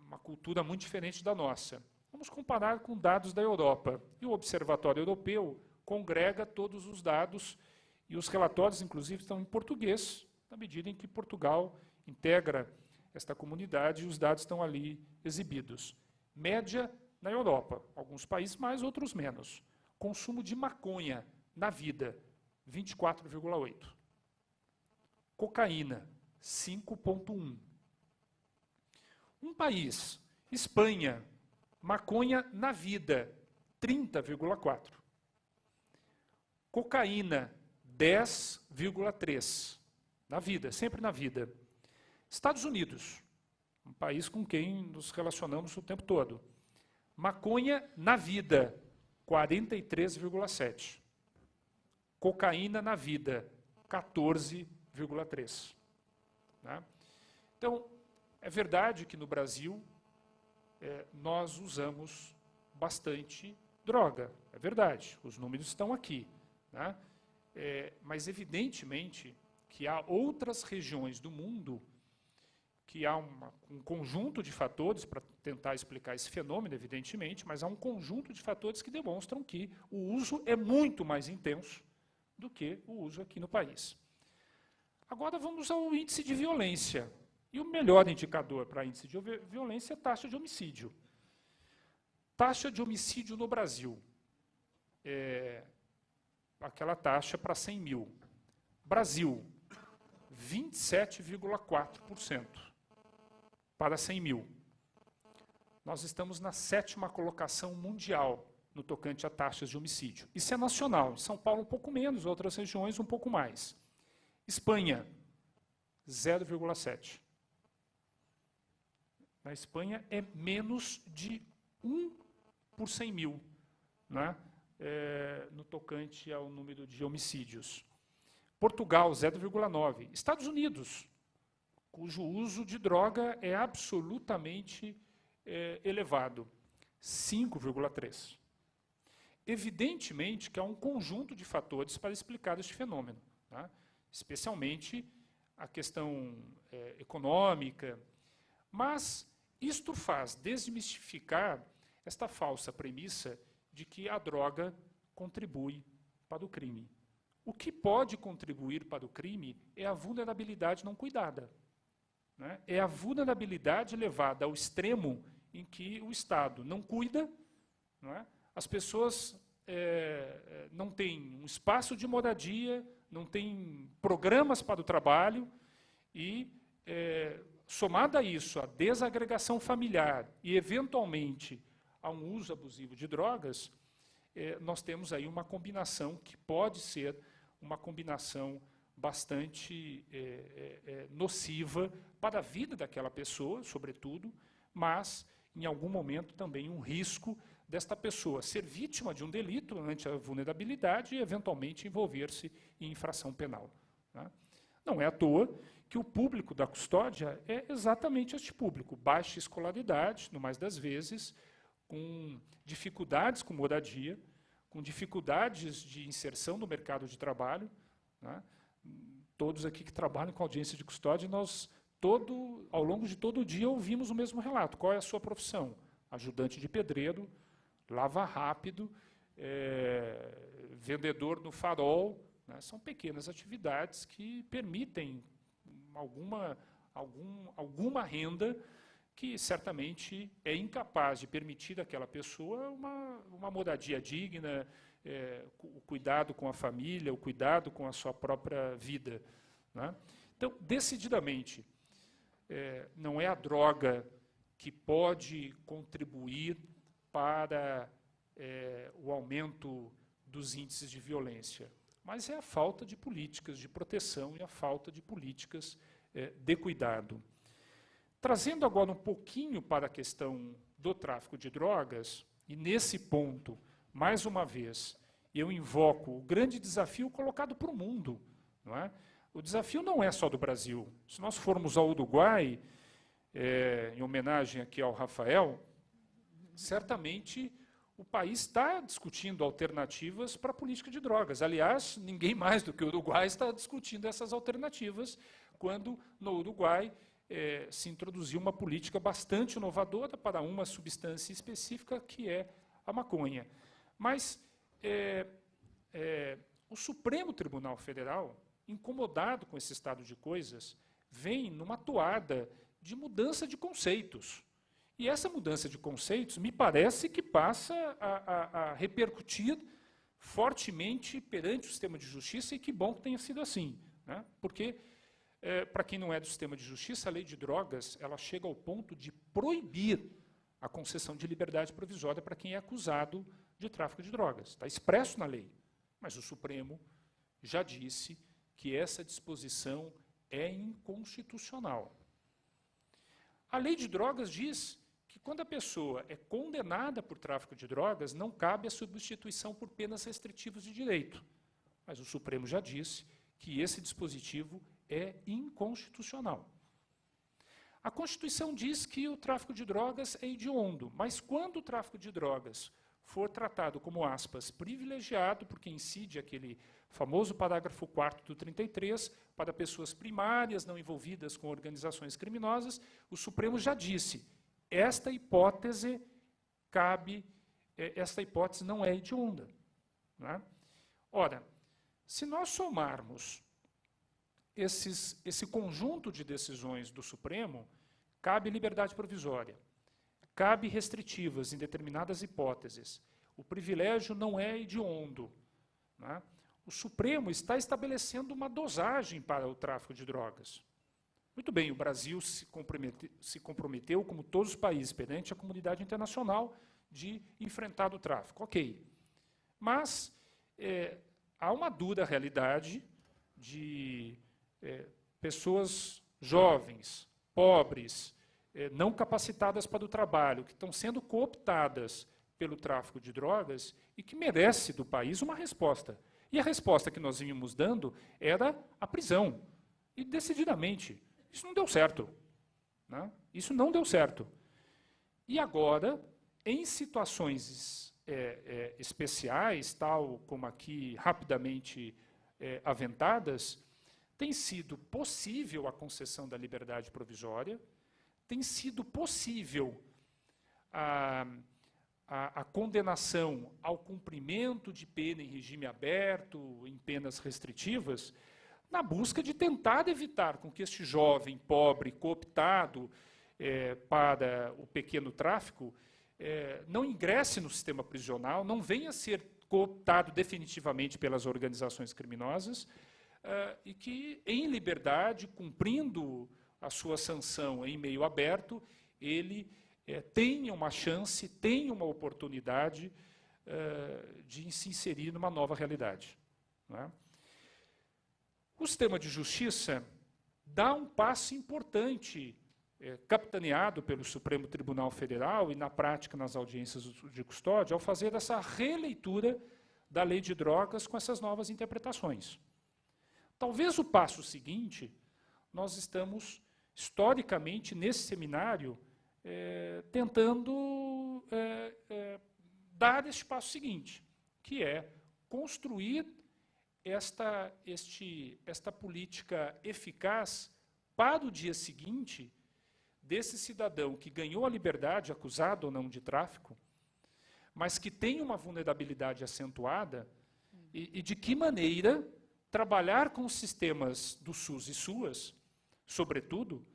uma cultura muito diferente da nossa. Vamos comparar com dados da Europa. E o Observatório Europeu congrega todos os dados, e os relatórios, inclusive, estão em português, na medida em que Portugal integra esta comunidade e os dados estão ali exibidos. Média na Europa, alguns países mais, outros menos. Consumo de maconha na vida, 24,8%. Cocaína, 5,1%. Um país, Espanha, maconha na vida, 30,4%. Cocaína, 10,3%. Na vida, sempre na vida. Estados Unidos, um país com quem nos relacionamos o tempo todo. Maconha na vida, 43,7%. Cocaína na vida, 14,3%. Né? Então, é verdade que no Brasil nós usamos bastante droga. É verdade, os números estão aqui. Né? Mas, evidentemente, que há outras regiões do mundo que há um conjunto de fatores para tentar explicar esse fenômeno, evidentemente, mas há um conjunto de fatores que demonstram que o uso é muito mais intenso do que o uso aqui no país. Agora vamos ao índice de violência. E o melhor indicador para índice de violência é a taxa de homicídio. Taxa de homicídio no Brasil. Aquela taxa para 100 mil. Brasil, 27,4%. Para 100 mil. Nós estamos na 7ª colocação mundial no tocante a taxas de homicídio. Isso é nacional. Em São Paulo, um pouco menos, outras regiões, um pouco mais. Espanha, 0,7%. Na Espanha, é menos de 1 por 100 mil, né? No tocante ao número de homicídios. Portugal, 0,9%. Estados Unidos, cujo uso de droga é absolutamente elevado, 5,3%. Evidentemente que há um conjunto de fatores para explicar este fenômeno, tá? Especialmente a questão econômica, mas isto faz desmistificar esta falsa premissa de que a droga contribui para o crime. O que pode contribuir para o crime é a vulnerabilidade não cuidada. Né? É a vulnerabilidade levada ao extremo em que o Estado não cuida, não é? As pessoas não têm um espaço de moradia, não tem programas para o trabalho e, somada a isso, a desagregação familiar e, eventualmente, a um uso abusivo de drogas, nós temos aí uma combinação que pode ser uma combinação bastante nociva para a vida daquela pessoa, sobretudo, mas, em algum momento, também um risco desta pessoa ser vítima de um delito ante a vulnerabilidade e, eventualmente, envolver-se em infração penal. Né? Não é à toa que o público da custódia é exatamente este público, baixa escolaridade, no mais das vezes, com dificuldades com moradia, com dificuldades de inserção no mercado de trabalho. Né? Todos aqui que trabalham com audiência de custódia, nós, ao longo de todo o dia, ouvimos o mesmo relato. Qual é a sua profissão? Ajudante de pedreiro, lava rápido, vendedor no farol. Né? São pequenas atividades que permitem alguma renda que certamente é incapaz de permitir àquela pessoa uma moradia digna, o cuidado com a família, o cuidado com a sua própria vida. Né? Então, decididamente, não é a droga que pode contribuir para o aumento dos índices de violência, mas é a falta de políticas de proteção e a falta de políticas de cuidado. Trazendo agora um pouquinho para a questão do tráfico de drogas, e nesse ponto, mais uma vez, eu invoco o grande desafio colocado para o mundo. Não é? O desafio não é só do Brasil. Se nós formos ao Uruguai, em homenagem aqui ao Rafael, certamente o país está discutindo alternativas para a política de drogas. Aliás, ninguém mais do que o Uruguai está discutindo essas alternativas, quando no Uruguai se introduziu uma política bastante inovadora para uma substância específica, que é a maconha. Mas o Supremo Tribunal Federal, incomodado com esse estado de coisas, vem numa toada de mudança de conceitos. E essa mudança de conceitos me parece que passa a repercutir fortemente perante o sistema de justiça, e que bom que tenha sido assim. Né? Porque, para quem não é do sistema de justiça, a lei de drogas ela chega ao ponto de proibir a concessão de liberdade provisória para quem é acusado de tráfico de drogas. Está expresso na lei. Mas o Supremo já disse que essa disposição é inconstitucional. A lei de drogas diz que, quando a pessoa é condenada por tráfico de drogas, não cabe a substituição por penas restritivas de direito. Mas o Supremo já disse que esse dispositivo é inconstitucional. A Constituição diz que o tráfico de drogas é hediondo, mas quando o tráfico de drogas for tratado como, aspas, privilegiado, porque incide aquele famoso parágrafo 4º do 33, para pessoas primárias não envolvidas com organizações criminosas, o Supremo já disse, esta hipótese não é hedionda. Né? Ora, se nós somarmos esse conjunto de decisões do Supremo, cabe liberdade provisória, cabe restritivas em determinadas hipóteses, o privilégio não é hediondo. Né? O Supremo está estabelecendo uma dosagem para o tráfico de drogas. Muito bem, o Brasil se comprometeu, como todos os países, perante a comunidade internacional, de enfrentar o tráfico. Ok. Mas há uma dura realidade de pessoas jovens, pobres, não capacitadas para o trabalho, que estão sendo cooptadas pelo tráfico de drogas e que merece do país uma resposta. E a resposta que nós vínhamos dando era a prisão. E, decididamente, isso não deu certo. Né? Isso não deu certo. E agora, em situações especiais, tal como aqui rapidamente aventadas, tem sido possível a concessão da liberdade provisória, tem sido possível a condenação ao cumprimento de pena em regime aberto, em penas restritivas, na busca de tentar evitar com que este jovem pobre, cooptado para o pequeno tráfico, não ingresse no sistema prisional, não venha a ser cooptado definitivamente pelas organizações criminosas, e que, em liberdade, cumprindo a sua sanção em meio aberto, ele tenha uma chance, tenha uma oportunidade de se inserir numa nova realidade. Não é? O sistema de justiça dá um passo importante, capitaneado pelo Supremo Tribunal Federal e, na prática, nas audiências de custódia, ao fazer essa releitura da lei de drogas com essas novas interpretações. Talvez o passo seguinte, nós estamos, historicamente, nesse seminário, tentando dar este passo seguinte, que é construir esta política eficaz para o dia seguinte desse cidadão que ganhou a liberdade, acusado ou não de tráfico, mas que tem uma vulnerabilidade acentuada, e de que maneira trabalhar com os sistemas do SUS e SUAS, sobretudo,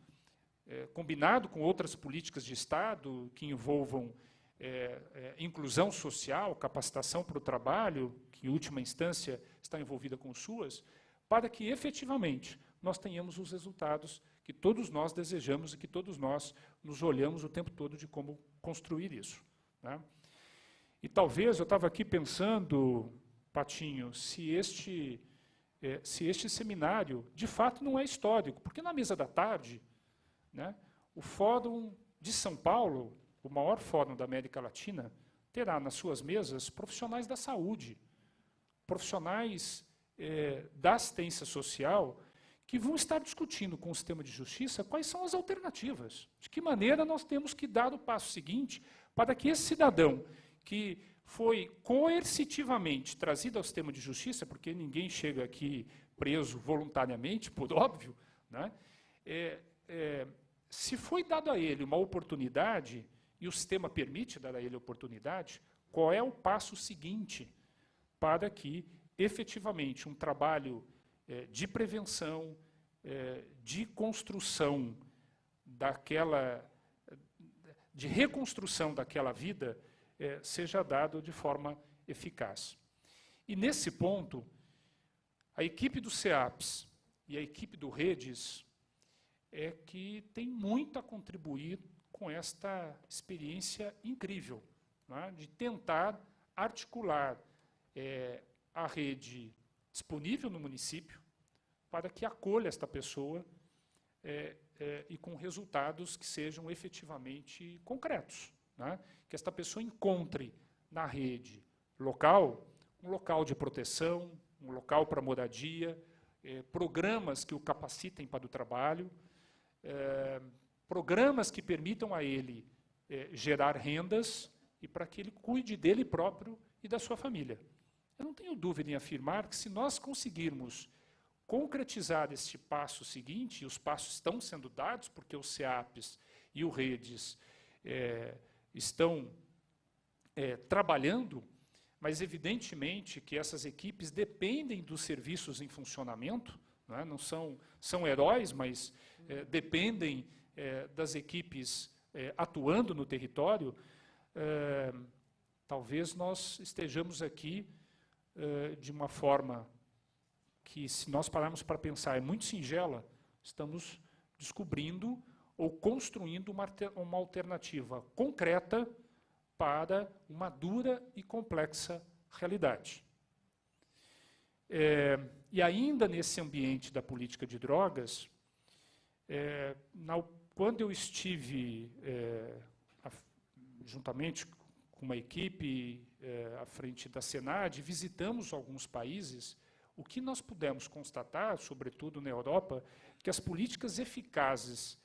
combinado com outras políticas de Estado que envolvam inclusão social, capacitação para o trabalho, que em última instância está envolvida com o SUAS, para que efetivamente nós tenhamos os resultados que todos nós desejamos e que todos nós nos olhamos o tempo todo de como construir isso. Né? E talvez, eu estava aqui pensando, Patinho, se este seminário, de fato, não é histórico, porque na mesa da tarde, né, o Fórum de São Paulo, o maior fórum da América Latina, terá nas suas mesas profissionais da saúde, profissionais da assistência social, que vão estar discutindo com o sistema de justiça quais são as alternativas, de que maneira nós temos que dar o passo seguinte para que esse cidadão que foi coercitivamente trazido ao sistema de justiça, porque ninguém chega aqui preso voluntariamente, por óbvio, né? Se foi dado a ele uma oportunidade, e o sistema permite dar a ele a oportunidade, qual é o passo seguinte para que, efetivamente, um trabalho de prevenção, de construção de reconstrução daquela vida, seja dado de forma eficaz. E, nesse ponto, a equipe do CEAPS e a equipe do Redes que tem muito a contribuir com esta experiência incrível, né, de tentar articular a rede disponível no município para que acolha esta pessoa e com resultados que sejam efetivamente concretos. Né, que esta pessoa encontre na rede local um local de proteção, um local para moradia, programas que o capacitem para o trabalho, programas que permitam a ele gerar rendas e para que ele cuide dele próprio e da sua família. Eu não tenho dúvida em afirmar que, se nós conseguirmos concretizar este passo seguinte, e os passos estão sendo dados, porque o CEAPS e o Redes estão trabalhando, mas evidentemente que essas equipes dependem dos serviços em funcionamento, né, não são heróis, mas dependem das equipes atuando no território. Talvez nós estejamos aqui de uma forma que, se nós pararmos para pensar, é muito singela, estamos descobrindo ou construindo uma alternativa concreta para uma dura e complexa realidade. E ainda nesse ambiente da política de drogas, quando eu estive juntamente com uma equipe à frente da Senad, visitamos alguns países, o que nós pudemos constatar, sobretudo na Europa, que as políticas eficazes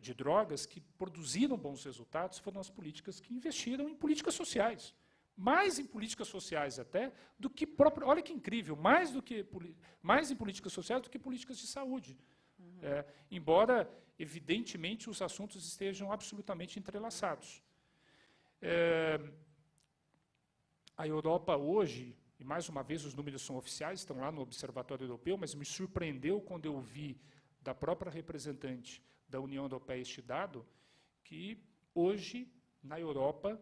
de drogas que produziram bons resultados foram as políticas que investiram em políticas sociais. Mais em políticas sociais até do que próprio. Olha que incrível, mais em políticas sociais do que políticas de saúde. Embora, evidentemente, os assuntos estejam absolutamente entrelaçados. A Europa hoje, e mais uma vez os números são oficiais, estão lá no Observatório Europeu, mas me surpreendeu quando eu vi da própria representante da União Europeia este dado, que hoje, na Europa,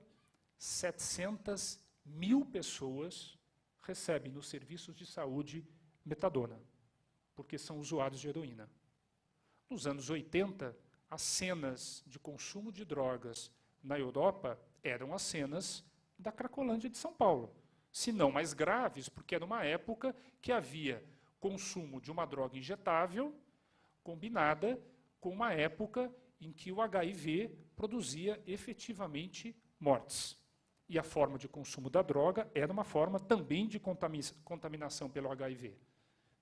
700 mil pessoas recebem nos serviços de saúde metadona. porque são usuários de heroína. Nos anos 80, as cenas de consumo de drogas na Europa eram as cenas da Cracolândia de São Paulo, se não mais graves, porque era uma época que havia consumo de uma droga injetável combinada com uma época em que o HIV produzia efetivamente mortes. E a forma de consumo da droga era uma forma também de contaminação pelo HIV.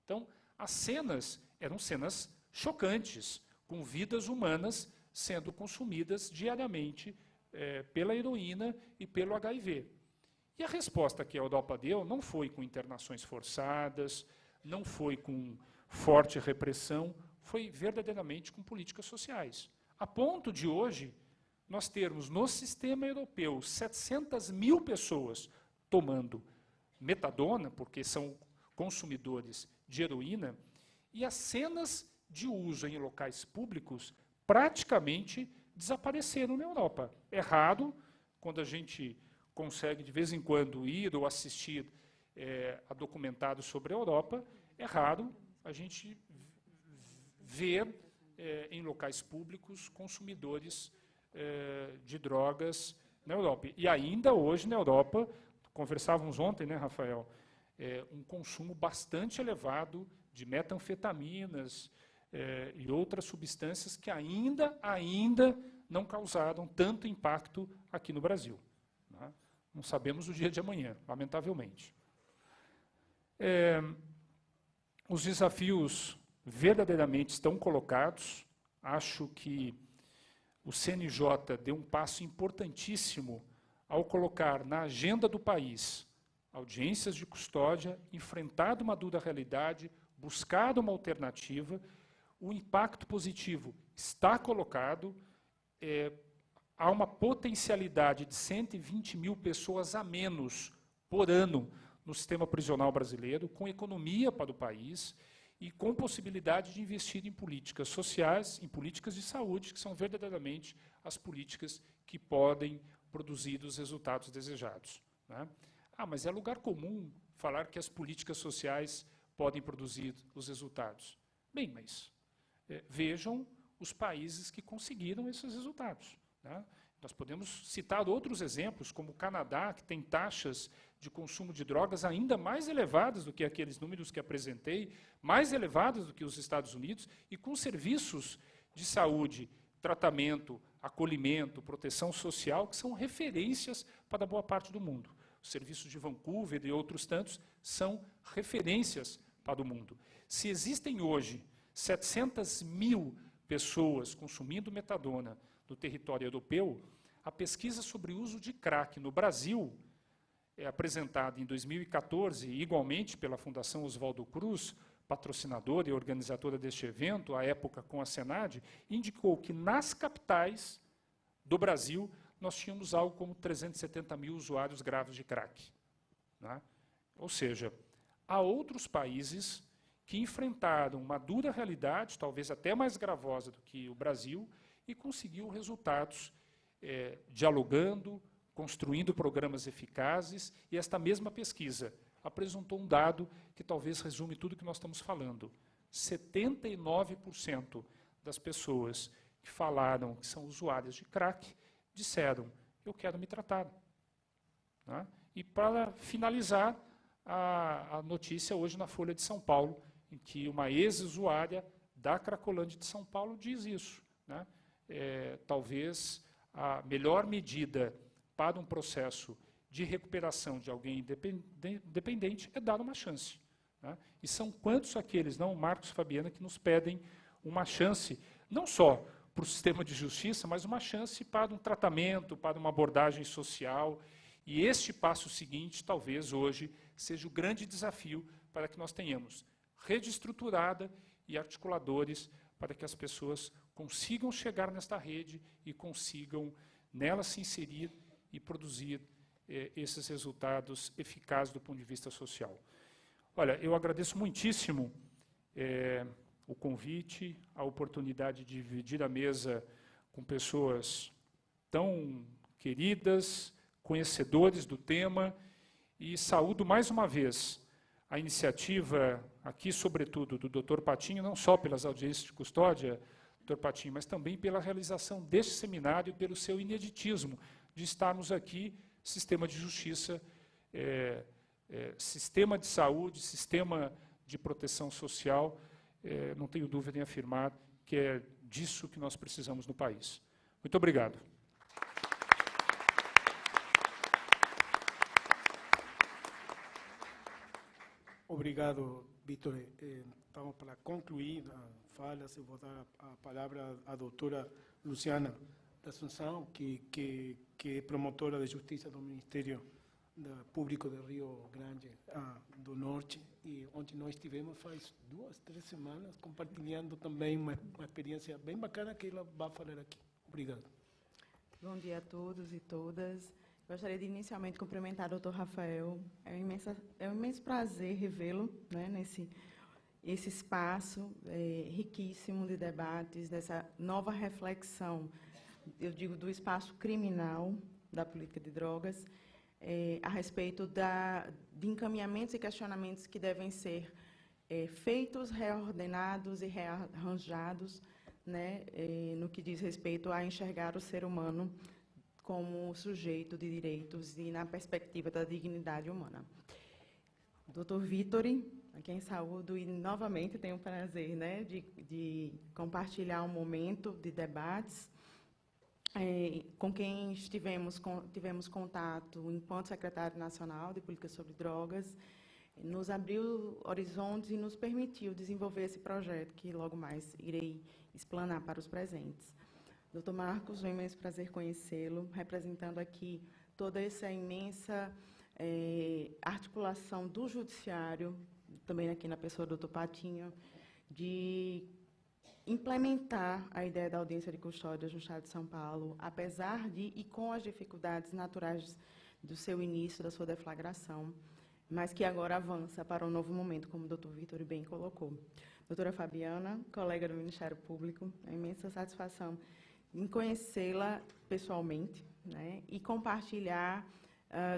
Então, as cenas eram cenas chocantes, com vidas humanas sendo consumidas diariamente pela heroína e pelo HIV. E a resposta que a Europa deu não foi com internações forçadas, não foi com forte repressão, foi verdadeiramente com políticas sociais. A ponto de hoje nós termos no sistema europeu 700 mil pessoas tomando metadona, porque são consumidores de heroína, e as cenas de uso em locais públicos praticamente desapareceram na Europa. É raro, quando a gente consegue de vez em quando ir ou assistir a documentários sobre a Europa, é raro a gente ver em locais públicos consumidores de drogas na Europa. E ainda hoje na Europa, conversávamos ontem, né, Rafael, um consumo bastante elevado de metanfetaminas e outras substâncias que ainda não causaram tanto impacto aqui no Brasil. Né? Não sabemos o dia de amanhã, lamentavelmente. Os desafios verdadeiramente estão colocados. Acho que o CNJ deu um passo importantíssimo ao colocar na agenda do país audiências de custódia, enfrentado uma dura realidade, buscado uma alternativa. O impacto positivo está colocado, há uma potencialidade de 120 mil pessoas a menos por ano no sistema prisional brasileiro, com economia para o país e com possibilidade de investir em políticas sociais, em políticas de saúde, que são verdadeiramente as políticas que podem produzir os resultados desejados. Né? Mas é lugar comum falar que as políticas sociais podem produzir os resultados. Bem, mas vejam os países que conseguiram esses resultados. Né? Nós podemos citar outros exemplos, como o Canadá, que tem taxas de consumo de drogas ainda mais elevadas do que aqueles números que apresentei, mais elevadas do que os Estados Unidos, e com serviços de saúde, tratamento, acolhimento, proteção social, que são referências para boa parte do mundo. Os serviços de Vancouver e outros tantos são referências para o mundo. Se existem hoje 700 mil pessoas consumindo metadona no território europeu, a pesquisa sobre o uso de crack no Brasil, apresentada em 2014, igualmente pela Fundação Oswaldo Cruz, patrocinadora e organizadora deste evento, à época com a Senad, indicou que nas capitais do Brasil nós tínhamos algo como 370 mil usuários graves de crack. Né? Ou seja, há outros países que enfrentaram uma dura realidade, talvez até mais gravosa do que o Brasil, e conseguiu resultados dialogando, construindo programas eficazes, e esta mesma pesquisa apresentou um dado que talvez resume tudo o que nós estamos falando. 79% das pessoas que falaram que são usuárias de crack disseram: eu quero me tratar. Né? E para finalizar, a notícia hoje na Folha de São Paulo, em que uma ex-usuária da Cracolândia de São Paulo diz isso. Né? Talvez a melhor medida para um processo de recuperação de alguém dependente é dar uma chance. Né? E são quantos aqueles, não, Marcos, Fabiana, que nos pedem uma chance, não só para o sistema de justiça, mas uma chance para um tratamento, para uma abordagem social. E este passo seguinte, talvez hoje, seja o grande desafio para que nós tenhamos rede estruturada e articuladores para que as pessoas consigam chegar nesta rede e consigam nela se inserir e produzir esses resultados eficazes do ponto de vista social. Olha, eu agradeço muitíssimo o convite, a oportunidade de dividir a mesa com pessoas tão queridas, conhecedores do tema, e saúdo mais uma vez a iniciativa aqui, sobretudo, do Dr. Patinho, não só pelas audiências de custódia, Dr. Patinho, mas também pela realização deste seminário e pelo seu ineditismo de estarmos aqui, sistema de justiça, sistema de saúde, sistema de proteção social, não tenho dúvida em afirmar que é disso que nós precisamos no país. Muito obrigado. Obrigado, Vítor. Então, para concluir a fala, eu vou dar a palavra à doutora Luciana da Assunção, que é promotora de justiça do Ministério Público de Rio Grande do Norte, e onde nós estivemos faz 2, 3 semanas, compartilhando também uma experiência bem bacana que ela vai falar aqui. Obrigado. Bom dia a todos e todas. Gostaria de inicialmente cumprimentar o Dr. Rafael. É um imenso prazer revê-lo, né, nesse espaço riquíssimo de debates, dessa nova reflexão, eu digo, do espaço criminal da política de drogas, a respeito de encaminhamentos e questionamentos que devem ser feitos, reordenados e rearranjados, né, no que diz respeito a enxergar o ser humano como sujeito de direitos e na perspectiva da dignidade humana. Dr. Vittori, a quem saúdo e novamente tenho o prazer, né, de compartilhar um momento de debates com quem tivemos contato enquanto secretário nacional de Política sobre Drogas, nos abriu horizontes e nos permitiu desenvolver esse projeto que logo mais irei explanar para os presentes. Dr. Marcos, é um imenso prazer conhecê-lo, representando aqui toda essa imensa articulação do Judiciário, também aqui na pessoa do Dr. Patinho, de implementar a ideia da audiência de custódia no Estado de São Paulo, apesar de e com as dificuldades naturais do seu início, da sua deflagração, mas que agora avança para um novo momento, como o Dr. Vítor bem colocou. Doutora Fabiana, colega do Ministério Público, é uma imensa satisfação em conhecê-la pessoalmente, né, e compartilhar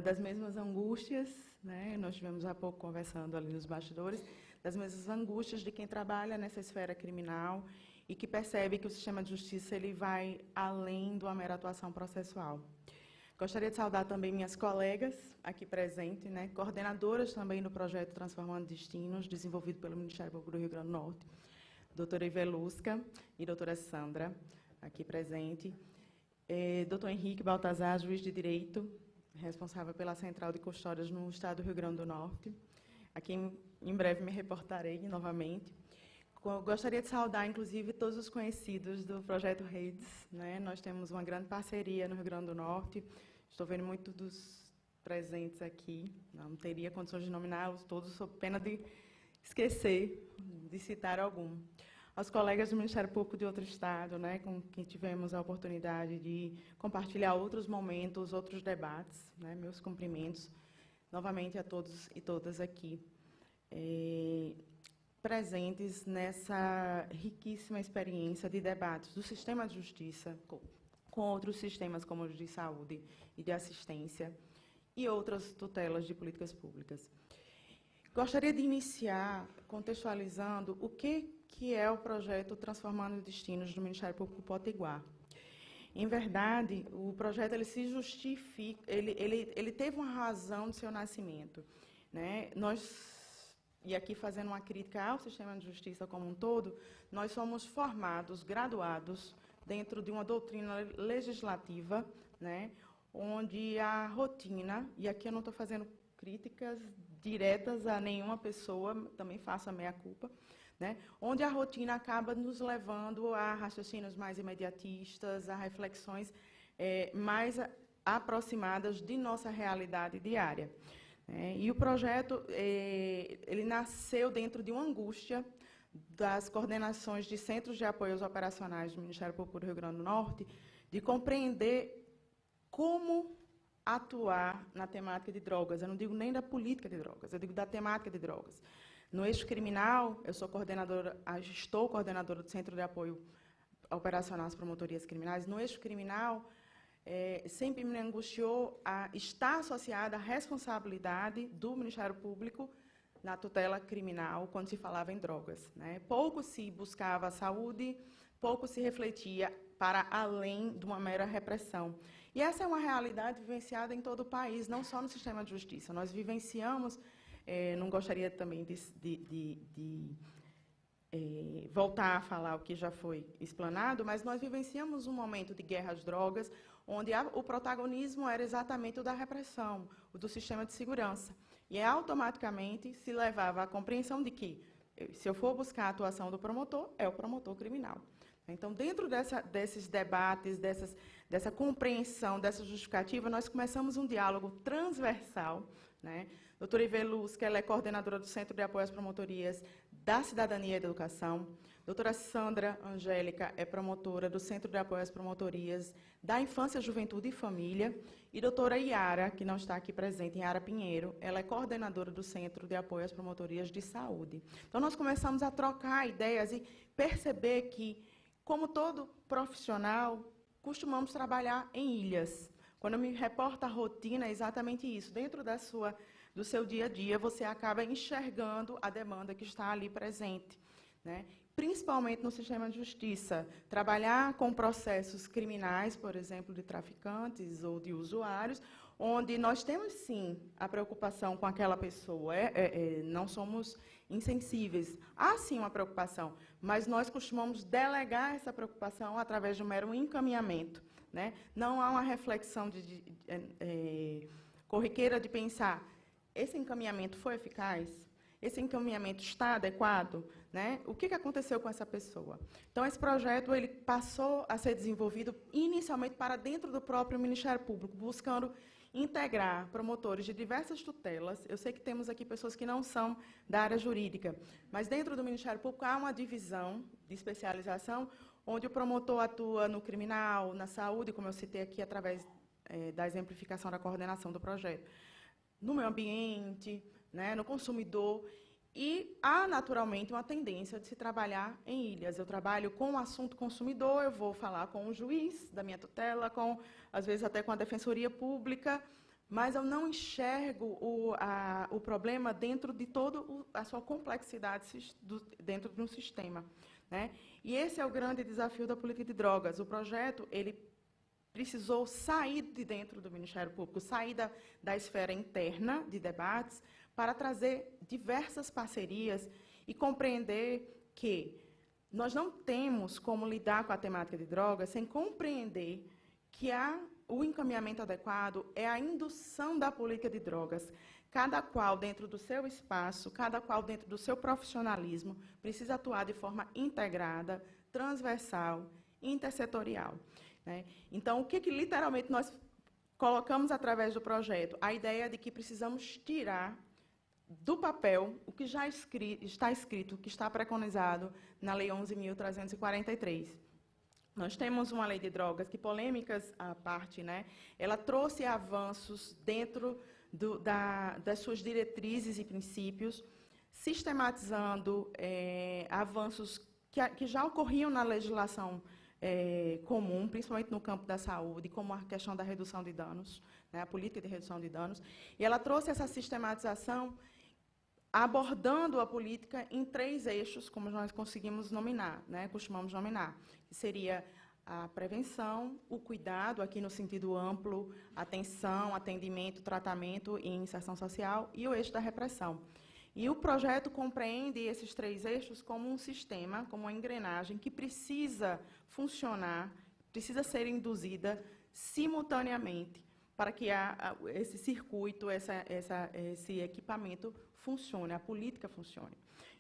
das mesmas angústias, né, nós estivemos há pouco conversando ali nos bastidores, das mesmas angústias de quem trabalha nessa esfera criminal e que percebe que o sistema de justiça ele vai além de uma mera atuação processual. Gostaria de saudar também minhas colegas aqui presentes, né, coordenadoras também do projeto Transformando Destinos, desenvolvido pelo Ministério Público do Rio Grande do Norte, doutora Ivelusca e doutora Sandra, aqui presente, doutor Henrique Baltazar, juiz de Direito, responsável pela Central de Custódias no Estado do Rio Grande do Norte, a quem em breve me reportarei novamente. Gostaria de saudar, inclusive, todos os conhecidos do Projeto Redes, né? Nós temos uma grande parceria no Rio Grande do Norte, estou vendo muitos dos presentes aqui, não teria condições de nominá-los todos, sob pena de esquecer de citar algum. Aos colegas do Ministério Público de outro Estado, né, com quem tivemos a oportunidade de compartilhar outros momentos, outros debates, né, meus cumprimentos, novamente a todos e todas aqui, presentes nessa riquíssima experiência de debates do sistema de justiça com outros sistemas como os de saúde e de assistência e outras tutelas de políticas públicas. Gostaria de iniciar contextualizando o que é o projeto Transformando Destinos do Ministério Público Potiguar. Em verdade, o projeto ele se justifica, ele teve uma razão de seu nascimento, né? E aqui fazendo uma crítica ao sistema de justiça como um todo, nós somos formados, graduados, dentro de uma doutrina legislativa, né, onde a rotina, e aqui eu não estou fazendo críticas diretas a nenhuma pessoa, também faço a meia-culpa, né, onde a rotina acaba nos levando a raciocínios mais imediatistas, a reflexões mais aproximadas de nossa realidade diária. E o projeto ele nasceu dentro de uma angústia das coordenações de centros de apoios operacionais do Ministério Público do Rio Grande do Norte, de compreender como atuar na temática de drogas. Eu não digo nem da política de drogas, eu digo da temática de drogas. No eixo criminal, eu sou estou coordenadora do Centro de Apoio Operacional às Promotorias Criminais. No eixo criminal, sempre me angustiou a estar associada à responsabilidade do Ministério Público na tutela criminal quando se falava em drogas, né? Pouco se buscava a saúde, pouco se refletia para além de uma mera repressão. E essa é uma realidade vivenciada em todo o país, não só no sistema de justiça. Nós vivenciamos, não gostaria também de voltar a falar o que já foi explanado, mas nós vivenciamos um momento de guerra às drogas, onde o protagonismo era exatamente o da repressão, o do sistema de segurança. E automaticamente se levava à compreensão de que, se eu for buscar a atuação do promotor, é o promotor criminal. Então, dentro desses debates, dessa compreensão, dessa justificativa, nós começamos um diálogo transversal, né? Doutora Ivê Luz, que ela é coordenadora do Centro de Apoio às Promotorias da Cidadania e da Educação. Doutora Sandra Angélica é promotora do Centro de Apoio às Promotorias da Infância, Juventude e Família. E doutora Iara, que não está aqui presente, Iara Pinheiro, ela é coordenadora do Centro de Apoio às Promotorias de Saúde. Então, nós começamos a trocar ideias e perceber que, como todo profissional, costumamos trabalhar em ilhas. Quando eu me reporto à rotina, é exatamente isso. Dentro do seu dia a dia, você acaba enxergando a demanda que está ali presente, né? Principalmente no sistema de justiça. Trabalhar com processos criminais, por exemplo, de traficantes ou de usuários, onde nós temos, sim, a preocupação com aquela pessoa. Não somos insensíveis. Há, sim, uma preocupação, mas nós costumamos delegar essa preocupação através de um mero encaminhamento, né? Não há uma reflexão corriqueira de pensar, esse encaminhamento foi eficaz? Esse encaminhamento está adequado? Né? O que aconteceu com essa pessoa? Então, esse projeto ele passou a ser desenvolvido inicialmente para dentro do próprio Ministério Público, buscando integrar promotores de diversas tutelas. Eu sei que temos aqui pessoas que não são da área jurídica, mas dentro do Ministério Público há uma divisão de especialização, onde o promotor atua no criminal, na saúde, como eu citei aqui, através da exemplificação da coordenação do projeto, no meio ambiente, né, no consumidor, e há, naturalmente, uma tendência de se trabalhar em ilhas. Eu trabalho com o assunto consumidor, eu vou falar com o juiz da minha tutela, às vezes até com a defensoria pública, mas eu não enxergo o problema dentro de toda a sua complexidade dentro de um sistema, né? E esse é o grande desafio da política de drogas. O projeto, ele precisou sair de dentro do Ministério Público, sair da esfera interna de debates, para trazer diversas parcerias e compreender que nós não temos como lidar com a temática de drogas sem compreender que o encaminhamento adequado é a indução da política de drogas. Cada qual dentro do seu espaço, cada qual dentro do seu profissionalismo, precisa atuar de forma integrada, transversal, intersetorial, né? Então, o que literalmente nós colocamos através do projeto? A ideia de que precisamos tirar do papel o que já está escrito, o que está preconizado na Lei 11.343. Nós temos uma lei de drogas que, polêmicas à parte, né, ela trouxe avanços dentro das suas diretrizes e princípios, sistematizando avanços que já ocorriam na legislação comum, principalmente no campo da saúde, como a questão da redução de danos, né, a política de redução de danos. E ela trouxe essa sistematização abordando a política em 3 eixos, como nós conseguimos nominar, né, costumamos nominar, que seria a prevenção, o cuidado, aqui no sentido amplo, atenção, atendimento, tratamento e inserção social, e o eixo da repressão. E o projeto compreende esses 3 eixos como um sistema, como uma engrenagem que precisa funcionar, precisa ser induzida simultaneamente para que esse circuito, esse equipamento funcione, a política funcione.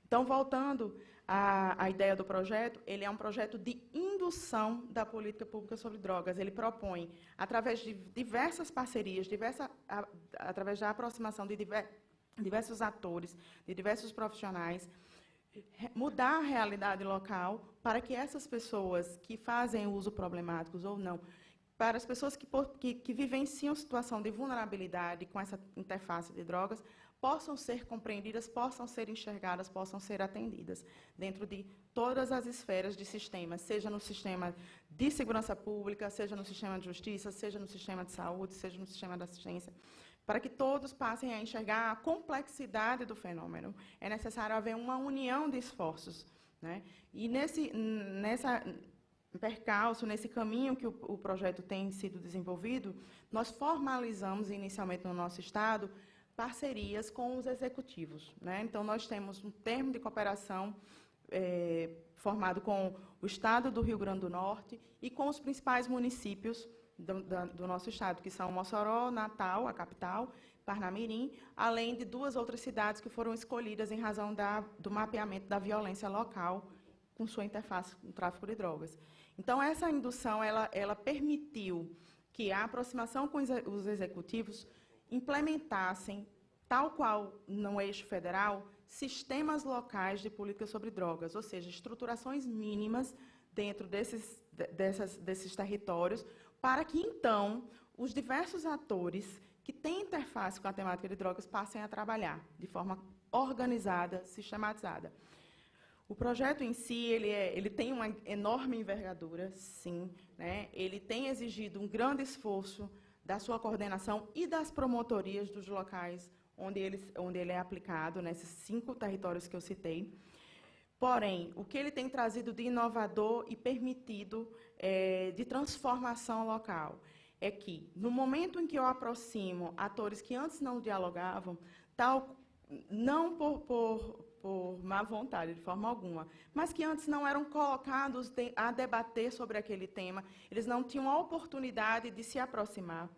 Então, voltando à ideia do projeto, ele é um projeto de indução da política pública sobre drogas. Ele propõe, através de diversas parcerias, através da aproximação de diversos atores, de diversos profissionais, mudar a realidade local para que essas pessoas que fazem uso problemáticos ou não, para as pessoas que vivenciam situação de vulnerabilidade com essa interface de drogas, possam ser compreendidas, possam ser enxergadas, possam ser atendidas dentro de todas as esferas de sistema, seja no sistema de segurança pública, seja no sistema de justiça, seja no sistema de saúde, seja no sistema da assistência, para que todos passem a enxergar a complexidade do fenômeno, é necessário haver uma união de esforços, né? E nessa percalço, nesse caminho que o projeto tem sido desenvolvido, nós formalizamos inicialmente no nosso Estado parcerias com os executivos, né? Então, nós temos um termo de cooperação formado com o Estado do Rio Grande do Norte e com os principais municípios do nosso Estado, que são Mossoró, Natal, a capital, Parnamirim, além de 2 outras cidades que foram escolhidas em razão do mapeamento da violência local com sua interface com o tráfico de drogas. Então, essa indução ela permitiu que a aproximação com os executivos implementassem, tal qual no eixo federal, sistemas locais de política sobre drogas, ou seja, estruturações mínimas dentro desses territórios, para que, então, os diversos atores que têm interface com a temática de drogas passem a trabalhar de forma organizada, sistematizada. O projeto em si, ele tem uma enorme envergadura, sim, né? Ele tem exigido um grande esforço da sua coordenação e das promotorias dos locais onde ele é aplicado, nesses 5 territórios que eu citei. Porém, o que ele tem trazido de inovador e permitido de transformação local é que, no momento em que eu aproximo atores que antes não dialogavam, não por má vontade, de forma alguma, mas que antes não eram colocados a debater sobre aquele tema, eles não tinham a oportunidade de se aproximar.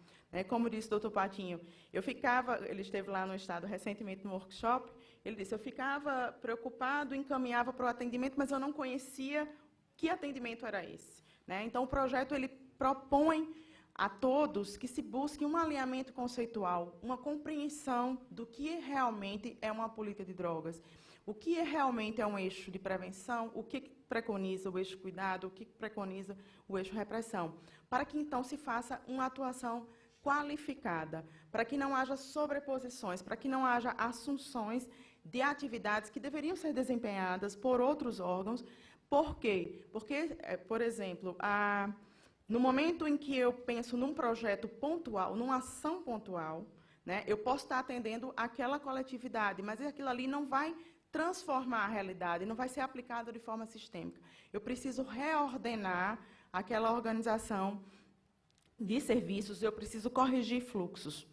Como disse o doutor Patinho, ele esteve lá no Estado recentemente no workshop, ele disse, eu ficava preocupado, encaminhava para o atendimento, mas eu não conhecia que atendimento era esse. Então, o projeto ele propõe a todos que se busque um alinhamento conceitual, uma compreensão do que realmente é uma política de drogas, o que realmente é um eixo de prevenção, o que preconiza o eixo cuidado, o que preconiza o eixo repressão, para que, então, se faça uma atuação qualificada, para que não haja sobreposições, para que não haja assunções de atividades que deveriam ser desempenhadas por outros órgãos. Por quê? Porque, por exemplo, no momento em que eu penso num projeto pontual, numa ação pontual, eu posso estar atendendo aquela coletividade, mas aquilo ali não vai transformar a realidade, não vai ser aplicado de forma sistêmica. Eu preciso reordenar aquela organização de serviços, eu preciso corrigir fluxos.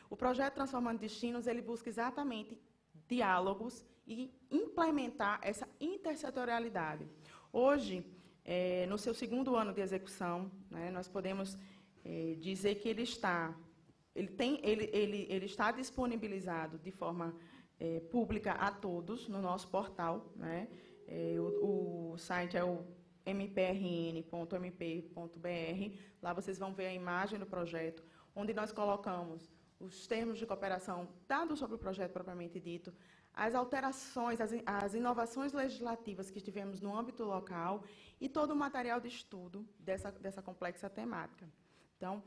O projeto Transformando Destinos, ele busca exatamente diálogos e implementar essa intersetorialidade. Hoje, no seu 2º ano de execução, nós podemos dizer que ele está disponibilizado de forma pública a todos no nosso portal. O site é o mprn.mp.br. Lá vocês vão ver a imagem do projeto, onde nós colocamos os termos de cooperação dados sobre o projeto propriamente dito, as alterações, as inovações legislativas que tivemos no âmbito local e todo o material de estudo dessa complexa temática. Então,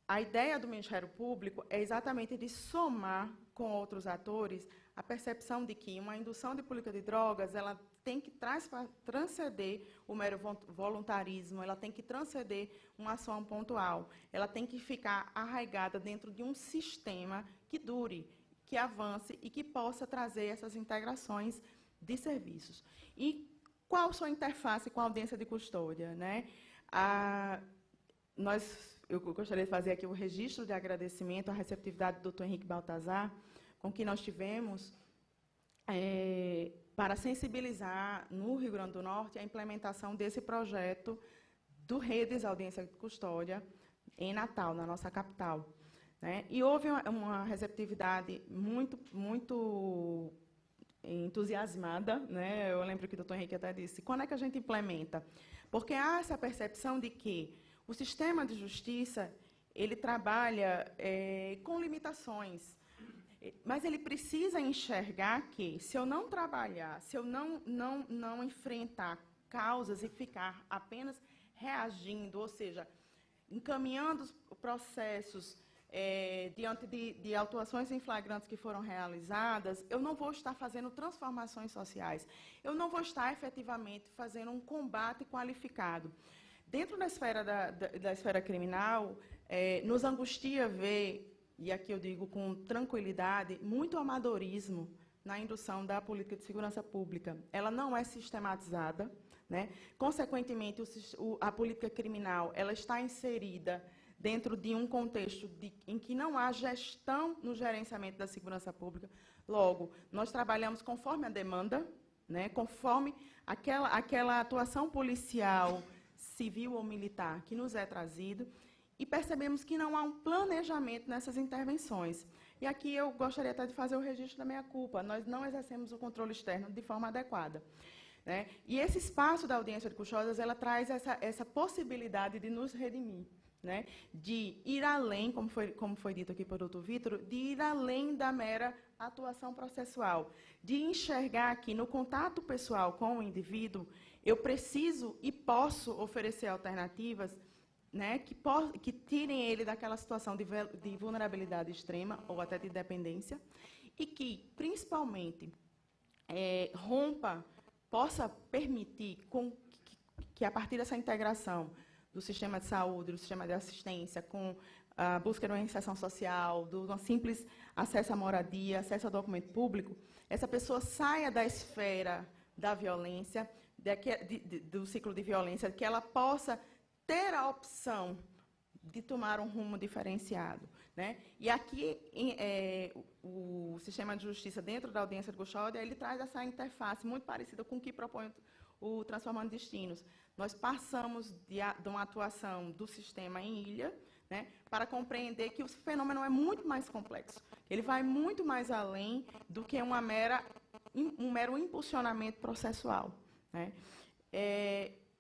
a ideia do Ministério Público é exatamente de somar com outros atores a percepção de que uma indução de política de drogas ela tem que transcender o mero voluntarismo, ela tem que transcender uma ação pontual, ela tem que ficar arraigada dentro de um sistema que dure, que avance e que possa trazer essas integrações de serviços. E qual sua interface com a audiência de custódia? Eu gostaria de fazer aqui o registro de agradecimento à receptividade do Dr. Henrique Baltazar, com que nós tivemos para sensibilizar no Rio Grande do Norte a implementação desse projeto do Redes Audiência de Custódia em Natal, na nossa capital. E houve uma receptividade muito entusiasmada. Eu lembro que o doutor Henrique até disse, quando é que a gente implementa? Porque há essa percepção de que o sistema de justiça ele trabalha com limitações, mas ele precisa enxergar que, se eu não trabalhar, se eu não enfrentar causas e ficar apenas reagindo, ou seja, encaminhando os processos diante de autuações em flagrantes que foram realizadas, eu não vou estar fazendo transformações sociais, eu não vou estar efetivamente fazendo um combate qualificado. Dentro da esfera criminal, nos angustia ver, e aqui eu digo com tranquilidade, muito amadorismo na indução da política de segurança pública. Ela não é sistematizada, né? Consequentemente, a política criminal ela está inserida dentro de um contexto em que não há gestão no gerenciamento da segurança pública. Logo, nós trabalhamos conforme a demanda, né? Conforme aquela atuação policial, civil ou militar que nos é trazido, e percebemos que não há um planejamento nessas intervenções. E aqui eu gostaria até de fazer o registro da meia-culpa. Nós não exercemos o controle externo de forma adequada, né? E esse espaço da audiência de custódias, ela traz essa possibilidade de nos redimir, né? De ir além, como foi dito aqui pelo Dr. Vítor, de ir além da mera atuação processual, de enxergar que no contato pessoal com o indivíduo, eu preciso e posso oferecer alternativas, né, que tirem ele daquela situação de vulnerabilidade extrema ou até de dependência e que, principalmente, possa permitir que, a partir dessa integração do sistema de saúde, do sistema de assistência, com a busca de uma inserção social, do simples acesso à moradia, acesso ao documento público, essa pessoa saia da esfera da violência, do ciclo de violência, que ela possa ter a opção de tomar um rumo diferenciado, né? E aqui o sistema de justiça dentro da audiência de custódia, ele traz essa interface muito parecida com o que propõe o Transformando Destinos. Nós passamos de uma atuação do sistema em ilha, né, para compreender que o fenômeno é muito mais complexo. Ele vai muito mais além do que um mero impulsionamento processual, né?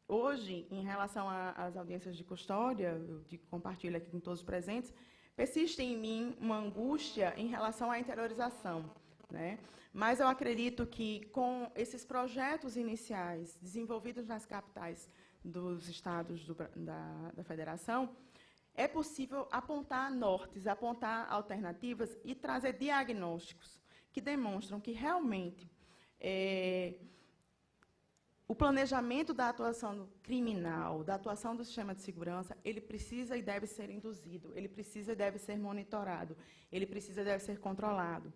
Hoje, em relação às audiências de custódia, eu compartilho aqui com todos os presentes, persiste em mim uma angústia em relação à interiorização, né? Mas eu acredito que, com esses projetos iniciais desenvolvidos nas capitais dos estados da federação, é possível apontar nortes, apontar alternativas e trazer diagnósticos que demonstram que, realmente, o planejamento da atuação criminal, da atuação do sistema de segurança, ele precisa e deve ser induzido, ele precisa e deve ser monitorado, ele precisa e deve ser controlado.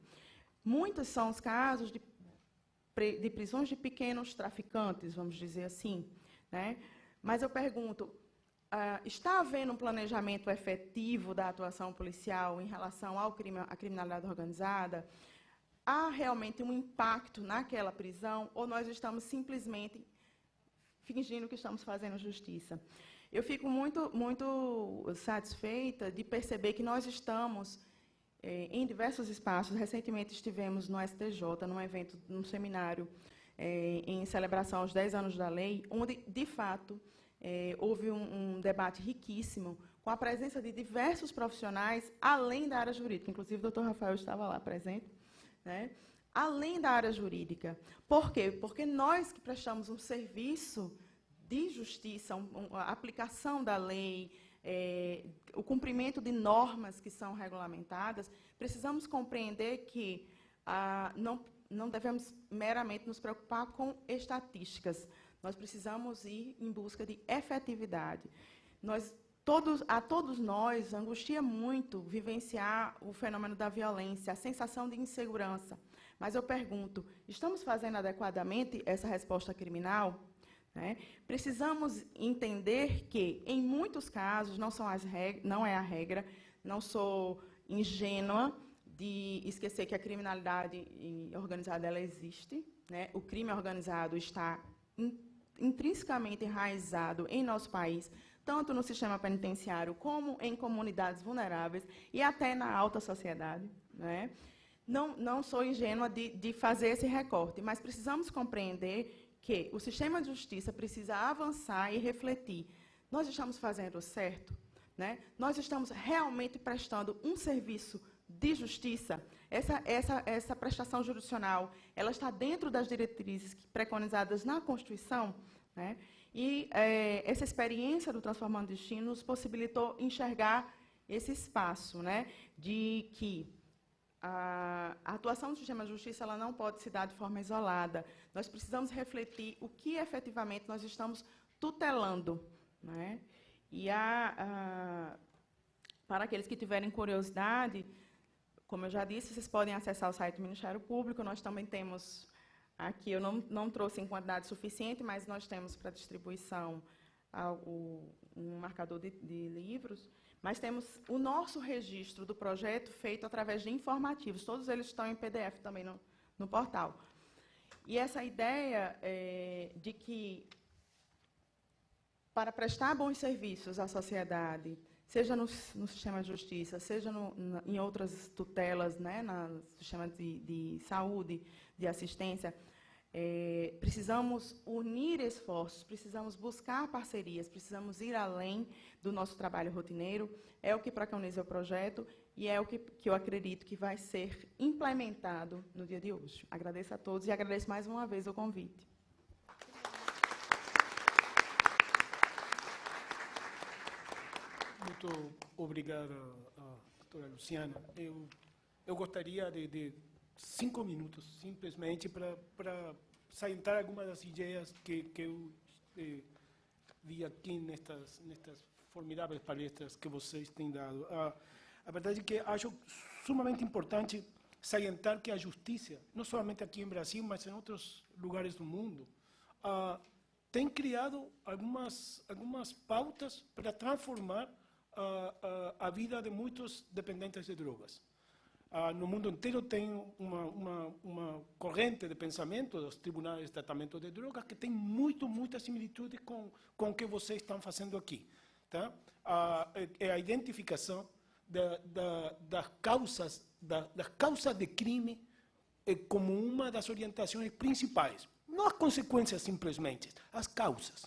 Muitos são os casos de prisões de pequenos traficantes, vamos dizer assim, né? Mas eu pergunto, está havendo um planejamento efetivo da atuação policial em relação à criminalidade organizada? Há realmente um impacto naquela prisão ou nós estamos simplesmente fingindo que estamos fazendo justiça? Eu fico muito satisfeita de perceber que nós estamos em diversos espaços. Recentemente estivemos no STJ, num evento, num seminário em celebração aos 10 anos da lei, onde, de fato, houve um debate riquíssimo, com a presença de diversos profissionais, além da área jurídica. Inclusive, o doutor Rafael estava lá presente, né? Além da área jurídica. Por quê? Porque nós que prestamos um serviço de justiça, a aplicação da lei, o cumprimento de normas que são regulamentadas, precisamos compreender que não devemos meramente nos preocupar com estatísticas. Nós precisamos ir em busca de efetividade. A todos nós angustia muito vivenciar o fenômeno da violência, a sensação de insegurança. Mas eu pergunto, estamos fazendo adequadamente essa resposta criminal? Né? Precisamos entender que, em muitos casos, não é a regra, não sou ingênua de esquecer que a criminalidade organizada ela existe, né? O crime organizado está intrinsecamente enraizado em nosso país, tanto no sistema penitenciário como em comunidades vulneráveis e até na alta sociedade, né? Não sou ingênua de fazer esse recorte, mas precisamos compreender que o sistema de justiça precisa avançar e refletir. Nós estamos fazendo o certo? Né? Nós estamos realmente prestando um serviço de justiça? Essa prestação jurisdicional, ela está dentro das diretrizes preconizadas na Constituição? Né? E essa experiência do Transformando Destino nos possibilitou enxergar esse espaço, né, de que a atuação do sistema de justiça ela não pode se dar de forma isolada. Nós precisamos refletir o que efetivamente nós estamos tutelando, né? E para aqueles que tiverem curiosidade, como eu já disse, vocês podem acessar o site do Ministério Público. Nós também temos, aqui eu não trouxe em quantidade suficiente, mas nós temos para distribuição um marcador de livros, mas temos o nosso registro do projeto feito através de informativos. Todos eles estão em PDF também no portal. E essa ideia de que, para prestar bons serviços à sociedade, seja no sistema de justiça, seja em outras tutelas, né, no sistema de saúde, de assistência, precisamos unir esforços, precisamos buscar parcerias, precisamos ir além do nosso trabalho rotineiro. É o que preconiza o projeto e é o que eu acredito que vai ser implementado no dia de hoje. Agradeço a todos e agradeço mais uma vez o convite. Muito obrigado, doutora Luciana. Eu gostaria de 5 minutos, simplesmente, para salientar algumas das ideias que eu vi aqui nestas formidáveis palestras que vocês têm dado. A verdade é que acho sumamente importante salientar que a justiça, não somente aqui em Brasil, mas em outros lugares do mundo, tem criado algumas pautas para transformar a vida de muitos dependentes de drogas. No mundo inteiro tem uma corrente de pensamento dos tribunais de tratamento de drogas que tem muita similitude com o que vocês estão fazendo aqui. Tá? É a identificação das causas de crime como uma das orientações principais. Não as consequências simplesmente, as causas.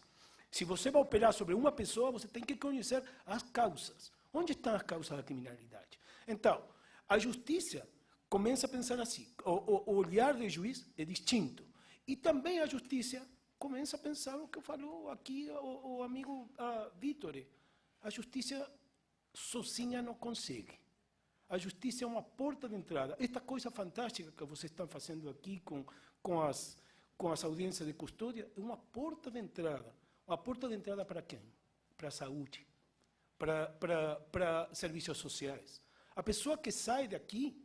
Se você vai operar sobre uma pessoa, você tem que conhecer as causas. Onde estão as causas da criminalidade? Então, a justiça começa a pensar assim. O olhar do juiz é distinto. E também a justiça começa a pensar o que falou aqui o amigo Vítor. A justiça sozinha não consegue. A justiça é uma porta de entrada. Esta coisa fantástica que vocês estão fazendo aqui com as audiências de custódia é uma porta de entrada. Uma porta de entrada para quem? Para a saúde, para serviços sociais. A pessoa que sai daqui,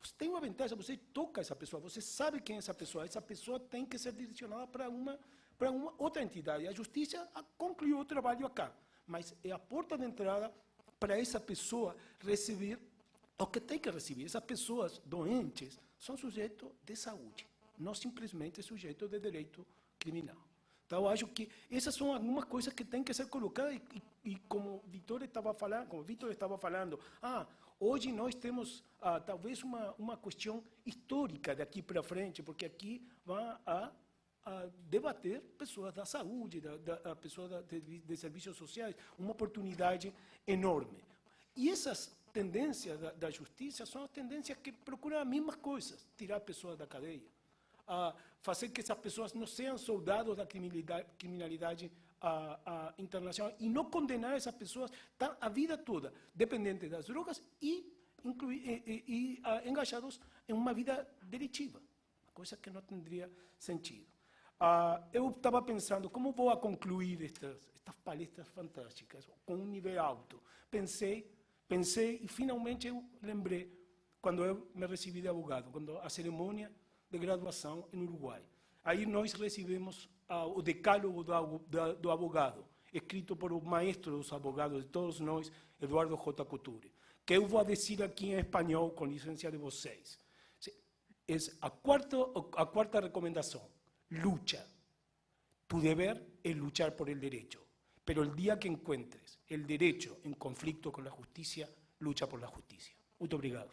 você tem uma vantagem, você toca essa pessoa, você sabe quem é essa pessoa tem que ser direcionada para uma outra entidade. A justiça concluiu o trabalho acá, mas é a porta de entrada para essa pessoa receber o que tem que receber. Essas pessoas doentes são sujeitos de saúde, não simplesmente sujeitos de direito criminal. Então, eu acho que essas são algumas coisas que têm que ser colocadas e como o Vítor estava falando, hoje nós temos talvez uma questão histórica daqui para frente, porque aqui vai a debater pessoas da saúde, pessoas de serviços sociais, uma oportunidade enorme. E essas tendências da justiça são as tendências que procuram as mesmas coisas, tirar pessoas da cadeia, fazer que essas pessoas não sejam soldados da criminalidade internacional e não condenar essas pessoas a vida toda dependentes das drogas e engajados em uma vida delitiva, coisa que não teria sentido. Eu estava pensando como vou concluir estas palestras fantásticas com um nível alto. Pensei e finalmente eu lembrei quando eu me recebi de advogado, quando a cerimônia de graduação em Uruguai. Aí nós recebemos o decálogo do advogado, escrito por o maestro dos advogados de todos nós, Eduardo J. Couture, que eu vou dizer aqui em espanhol, com licença de vocês. É a quarta recomendação. Lucha. Tu deber es luchar por el derecho, pero el día que encuentres el derecho en conflicto con la justicia, lucha por la justicia. Muito obrigado.